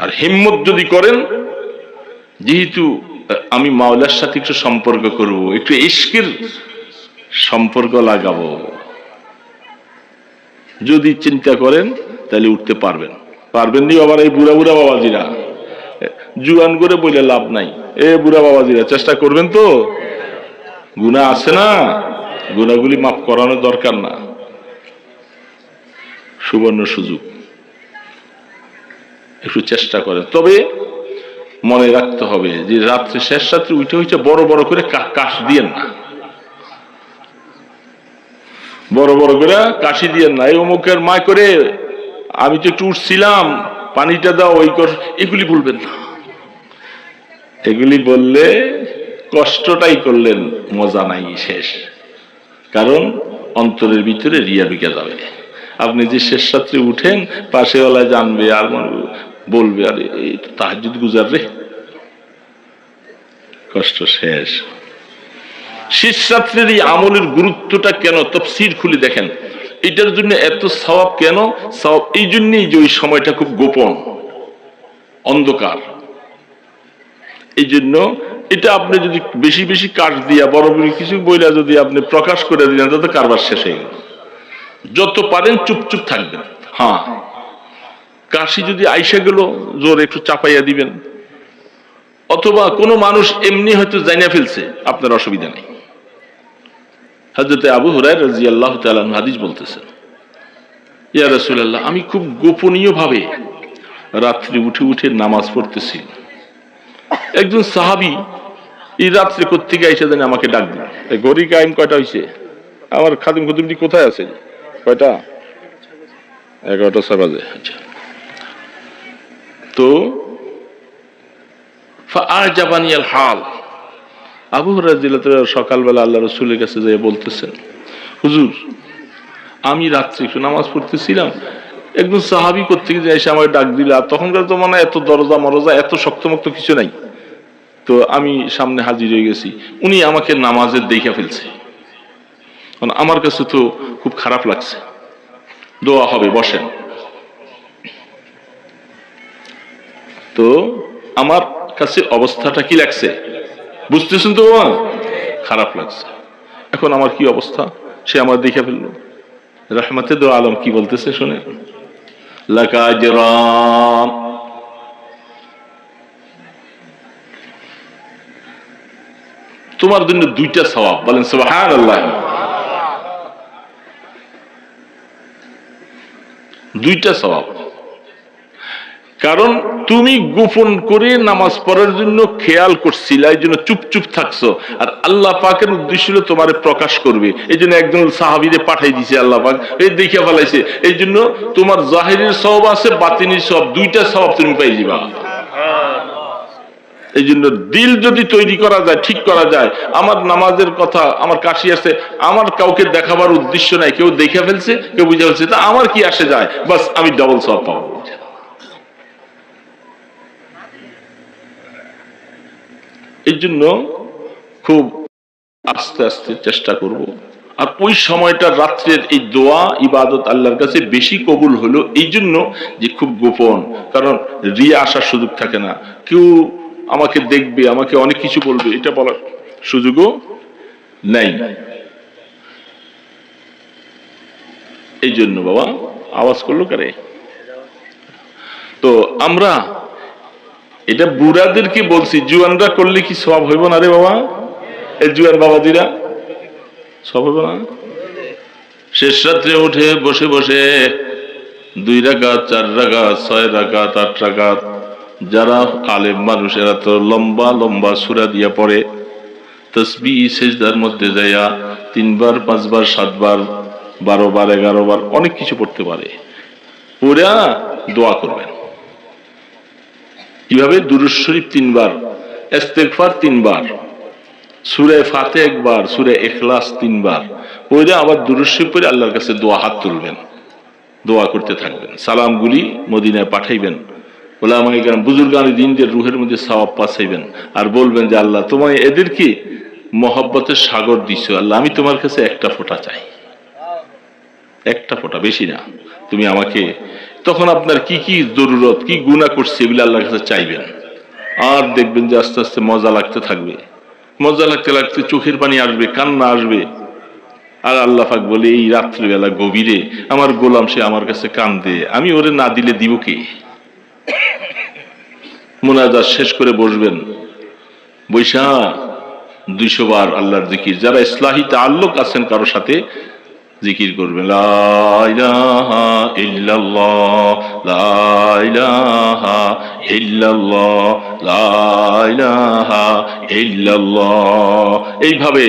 আর হিম্মত যদি করেন, যেহেতু আমি মাওলার সাথে একটু সম্পর্ক করব, একটু ইশকের সম্পর্ক লাগাবো, যদি চিন্তা করেন তাহলে উঠতে পারবেন। পারবেন নি আবার এই বুড়া বুড়া বাবাজিরা, জুয়ান করে বলে লাভ নাই, বুড়া বাবাজিরা চেষ্টা করবেন তো? গুনাহ আছে না, গুনাহগুলি মাফ করানোর দরকার না, সুবর্ণ সুযোগ, একটু চেষ্টা করেন। তবে মনে রাখতে হবে যে রাত্রে, শেষ রাত্রে উঠে হইছে বড় বড় করে কাশ দিয়েন না, বড় বড় করে কাশি দিয়েন না, এই অমুকের মায় করে আমি তো একটু উঠছিলাম, পানিটা দাও, ওই কর, এগুলি বলবেন না। এগুলি বললে কষ্টটাই করলেন, মজা নাই, শেষ। কারণ অন্তরের ভিতরে রিয়া ঢুকে যাবে। আপনি যে শেষ রাত্রে উঠেন, পাশেওয়ালা জানবে আর বলবে, আরে এই তো তাহাজ্জুদ গুজার রে, কষ্ট শেষ। শেষ রাত্রের এই আমলের গুরুত্বটা কেন, তাফসীর খুলে দেখেন, এটার জন্য এত সওয়াব কেন? সওয়াব এই জন্যই যে ওই সময়টা খুব গোপন, অন্ধকার। এই জন্য এটা আপনি যদি বেশি বেশি কাঠ দিয়া, বড় বড় কিছু বইলা যদি আপনি প্রকাশ করে দিলেন, তত কারবার শেষ হয়ে গেল। যত পারেন চুপচুপ থাকবেন। হ্যাঁ, কাশি যদি আইসা গেল, জোর একটু চাপাইয়া দিবেন, অথবা কোনো মানুষ এমনি হয়তো জানিয়ে ফেলছে, আপনার অসুবিধা নেই। হযরত আবু হুরায়রা রাদিয়াল্লাহু তাআলা হাদিস বলতেছেন, ইয়া রাসূলুল্লাহ, আমি খুব গোপনীয় ভাবে রাত্রে উঠে উঠে নামাজ পড়তেছিল। একজন সাহাবী এই রাত্রে কোত্থেকে এসে জানি আমাকে ডাক দিল, ঘড়ি কায়েম কয়টা হয়েছে, আমার খাদিম খুদিমটি কোথায় আছে, কয়টা, 11টা 6 বাজে। আচ্ছা, তো ফাআজাবানি আল হাল, আবু হুরায়রা রাদিয়াল্লাহু তাআলা সকালবেলা আল্লাহ রাসূলের কাছে যেয়ে বলতেছেন, হুজুর আমি রাত্রে একটু নামাজ পড়তেছিলাম, একজন সাহাবী কোত্থেকে যে এসে আমাকে ডাক দিল, আর তখনকার তো মানে এত দরজা মরজা এত শক্তমক্ত কিছু নাই, তো আমি সামনে হাজির হয়ে গেছি, উনি আমাকে নামাজের দেখে ফেলছে, আমার কাছে তো খুব খারাপ লাগছে, দোয়া হবে বসেন। তো আমার কাছে অবস্থাটা কি লাগছে বুঝতেছেন তো, খারাপ লাগছে। এখন আমার কি অবস্থা, সে আমার দেখে ফেললো। রহমতে দো আলম কি বলতেছে শুনে, লাকা আজরান, তোমার জন্য 2টা সওয়াব, বলেন সুবহানাল্লাহ। 2টা সওয়াব, কারণ তুমি গোপন করে নামাজ পড়ার জন্য খেয়াল করছিলা, এই জন্য চুপ চুপ থাকছো, আর আল্লাহ পাকের উদ্দেশ্য হলো তোমারে প্রকাশ করবে, এই জন্য একজন সাহাবীরে পাঠাই দিয়েছে আল্লাহ পাক, এই দেখিয়া ফেলাইছে, এই জন্য তোমার জাহিরের সওয়াব আছে, বাতিনের সওয়াব, 2টা সওয়াব তুমি পাই যাবা। এই জন্য দিল যদি তৈরি করা যায়, ঠিক করা যায়, আমার নামাজের কথা আমার কাশি আছে, আমার কাউকে দেখাবার উদ্দেশ্য নাই, কেউ দেখে ফেলছে কেউ বুঝে ফেলছে, তা আমার কি আসে যায়, বাস আমি ডাবল সওয়াব পাবো। এই জন্য খুব আস্তে আস্তে চেষ্টা করব। আর ওই সময়টা রাত্রের এই দোয়া ইবাদত আল্লাহর কাছে বেশি কবুল হলো এই জন্য যে খুব গোপন, কারণ রিয়া আসার সুযোগ থাকে না, কেউ আমাকে দেখবে, আমাকে অনেক কিছু বলবে, এটা বলার সুযোগও নাই। এই জন্য বাবা আওয়াজ করলো কারে, তো আমরা এটা বুড়াদেরকে বলছি, জুয়ানরা করলে কি সওয়াব হইব না রে বাবা, এই জুয়ান বাবাজিরা সওয়াব হইব না? শেষ রাত্রে উঠে বসে বসে 2 রাকাত 4 রাকাত 6 রাকাত 8 রাকাত, যারা আলেম মানুষ এরা তো লম্বা লম্বা সূরা দিয়া পড়ে, তাসবিহ সিজদার মধ্যে যায়া 3 বার 5 বার 7 বার 12 বার 11 বার অনেক কিছু পড়তে পারে, পুরা দোয়া করবেন। কিভাবে? দুরূদ শরীফ 3 বার, ইস্তেগফার 3 বার, সূরা ফাতিহা 1 বার, সূরা ইখলাস 3 বার, পড়ে আবার দুরূদ শরীফ পড়ে আল্লাহর কাছে দোয়া হাত তুলবেন, দোয়া করতে থাকবেন, সালামগুলি মদিনায় পাঠাইবেন, উলামায়ে কেরাম বুজুর্গানে দ্বীনদের রূহের মধ্যে সওয়াব পাঠাইবেন, আর বলবেন যে আল্লাহ তোমায় এদেরকে মহব্বতের সাগর দিছো, আল্লাহ আমি তোমার কাছে একটা ফোঁটা চাই, একটা ফোঁটা, বেশি না, তুমি আমাকে, তখন আপনার কি কি জরুরত, কি গুনাহ করছে এগুলো আল্লাহর কাছে চাইবেন, আর দেখবেন যে আস্তে আস্তে মজা লাগতে থাকবে, মজা লাগতে লাগতে চোখের পানি আসবে, কান্না আসবে, আর আল্লাহ পাক বলে এই রাত্রিবেলা গভীরে আমার গোলাম সে আমার কাছে কান্দে, আমি ওরে না দিলে দিব কি? মুনাজাত শেষ করে বসবেন, বৈশা 200 বার আল্লাহর জিকির, যারা ইসলাহি তাআল্লুক আছেন কারো সাথে জিকির করবেন, লা ইলাহা ইল্লাল্লাহ লা ইলাহা ইল্লাল্লাহ লা ইলাহা ইল্লাল্লাহ, এইভাবে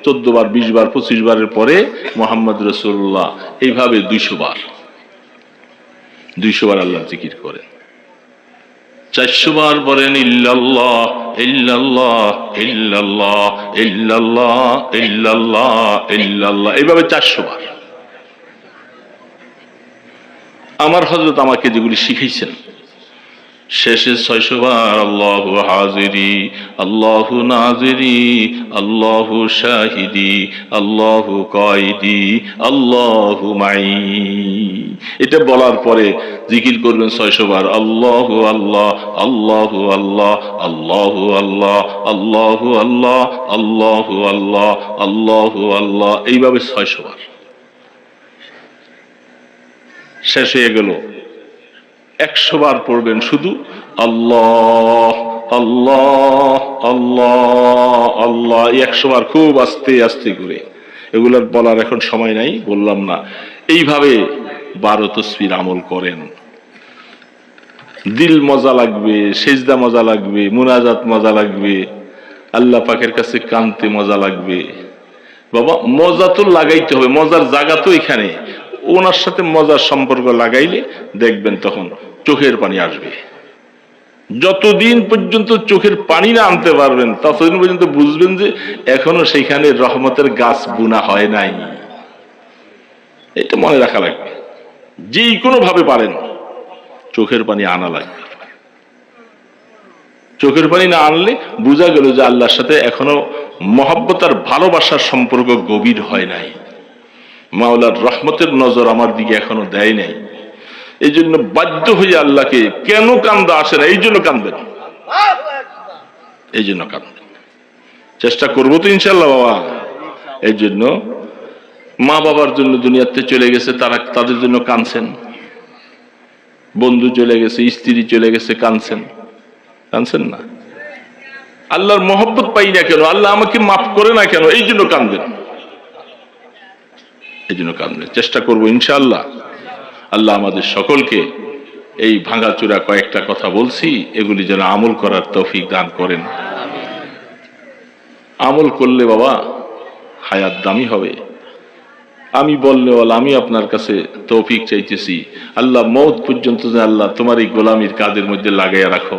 14 বার 20 বার 25 বারের পরে মুহাম্মদ রাসূলুল্লাহ, এইভাবে 200 বার আল্লাহর জিকির করেন। 400 বার বলেন ইল্লাল্লাহ ইল্লাল্লাহ ইল্লাল্লাহ ইল্লাল্লাহ ইল্লাল্লাহ ইল্লাল্লাহ, এইভাবে 400 বার। আমার হযরত আমাকে যেগুলি শিখাইছেন, শেষে 600 বার আল্লাহু হাজিরি আল্লাহু নাজিরি আল্লাহু শাহিদি আল্লাহু কায়দি আল্লাহু মাই, এটা বলার পরে জিকির করবেন 600 বার আল্লাহু আল্লাহ আল্লাহু আল্লাহ আল্লাহু আল্লাহ আল্লাহু আল্লাহ আল্লাহু আল্লাহ আল্লাহু আল্লাহ, এইভাবে 600 বার। শেষ হয়ে গেল, 100 বার পড়বেন শুধু আল্লাহ আল্লাহ আল্লাহ আল্লাহ, 100 বার খুব আস্তে আস্তে করে, এগুলোর বলার এখন সময় নাই, বললাম না। এইভাবে 12 তসবির আমল করেন, দিল মজা লাগবে, সেজদা মজা লাগবে, মুনাজাত মজা লাগবে, আল্লাহ পাকের কাছে কানতে মজা লাগবে। বাবা মজা তো লাগাইতে হবে, মজার জায়গা তো এখানে। ওনার সাথে মজার সম্পর্ক লাগাইলে দেখবেন তখন চোখের পানি আসবে। যতদিন পর্যন্ত চোখের পানি না আনতে পারবেন ততদিন পর্যন্ত বুঝবেন যে এখনো সেখানে রহমতের গাছ বুনা হয় নাই। এটা মনে রাখা লাগবে, যে কোনো ভাবে পারেন চোখের পানি আনা লাগবে। চোখের পানি না আনলে বোঝা গেল যে আল্লাহর সাথে এখনো মহব্বত আর ভালোবাসার সম্পর্ক গভীর হয় নাই, মাওলার রহমতের নজর আমার দিকে এখনো দেয় নাই। এই জন্য বাধ্য হয়ে আল্লাহকে কেন কান্দা আসে না, এই জন্য কান্দবেন, এই জন্য কান্দবেন। চেষ্টা করবো তো ইনশাল্লাহ বাবা। এই জন্য মা বাবার জন্য দুনিয়াতে চলে গেছে, তারা তাদের জন্য কাঁদছেন। বন্ধু চলে গেছে, স্ত্রী চলে গেছে, কাঁদছেন, কাঁদছেন না? আল্লাহর মহব্বত পাই না কেন, আল্লাহ আমাকে মাফ করে না কেন, এই জন্য কাঁদবেন, এই জন্য কাঁদবেন। চেষ্টা করবো ইনশাআল্লাহ। আল্লাহ আমাদের সকলকে এই ভাঙাচোরা কয়েকটা কথা বলছি এগুলি যেন আমল করার তৌফিক দান করেন। আমল করলে বাবা হায়াত দামি হবে। আমি বললে আমি আপনার কাছে তৌফিক চাইতেছি, আল্লাহ মওত পর্যন্ত যে আল্লাহ তোমার এই গোলামির কাজের মধ্যে লাগাইয়া রাখো।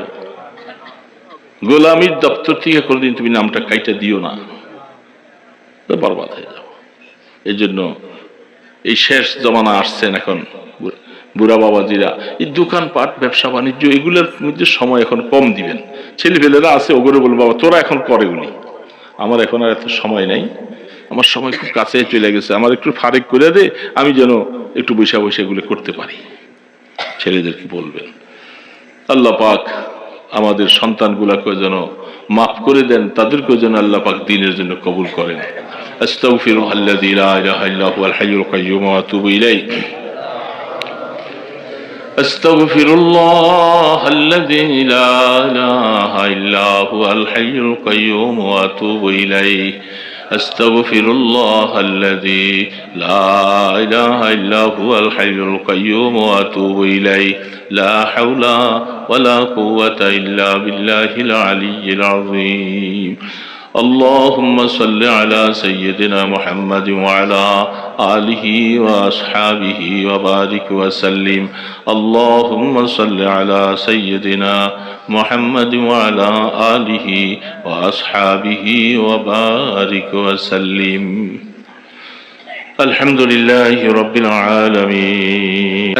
গোলামির দপ্তর থেকে কোনদিন তুমি নামটা কাইটা দিও না, বরবাদ হয়ে যাও। এই জন্য এই শেষ জমানা আসছেন এখন, বুড়া বাবাজিরা এই দোকানপাট ব্যবসা বাণিজ্য এগুলোর মধ্যে সময় এখন কম দিবেন। ছেলেপেলেরা আছে ওগুলো বলবো বাবা তোরা এখন করে উনি, আমার এখন আর এত সময় নাই, আমার সময় খুব কাছে চলে গেছে, আমার একটু ফারেক করে দে, আমি যেন একটু বৈশা বৈশা এগুলো করতে পারি। ছেলেদেরকে বলবেন আল্লাহ পাক আমাদের সন্তানগুলাকে যেন মাফ করে দেন, তাদেরকেও যেন আল্লাহ পাক দ্বীনের জন্য কবুল করেন। আস্তাগফিরুল্লাযী লা ইলাহা ইল্লা হুয়াল হাইয়ুল কাইয়্যুম ওয়া আতুবু ইলাইহি। আস্তাগফিরুল্লাহাল্লাযী লা ইলাহা ইল্লা হুয়াল হাইয়ুল কাইয়্যুম ওয়া আতুবু ইলাইহি। আস্তাগফিরুল্লাহাল্লাযী লা ইলাহা ইল্লা হুয়াল হাইয়ুল কাইয়্যুম ওয়া আতুবু ইলাইহি। লা হাওলা ওয়ালা কুওয়াতা ইল্লা বিল্লাহিল আলিয়্যিল আযীম। اللهم صل على سيدنا محمد وعلى آله وأصحابه وبارك وسلم. اللهم صل على سيدنا محمد وعلى آله وأصحابه وبارك وسلم. الحمد لله رب العالمين.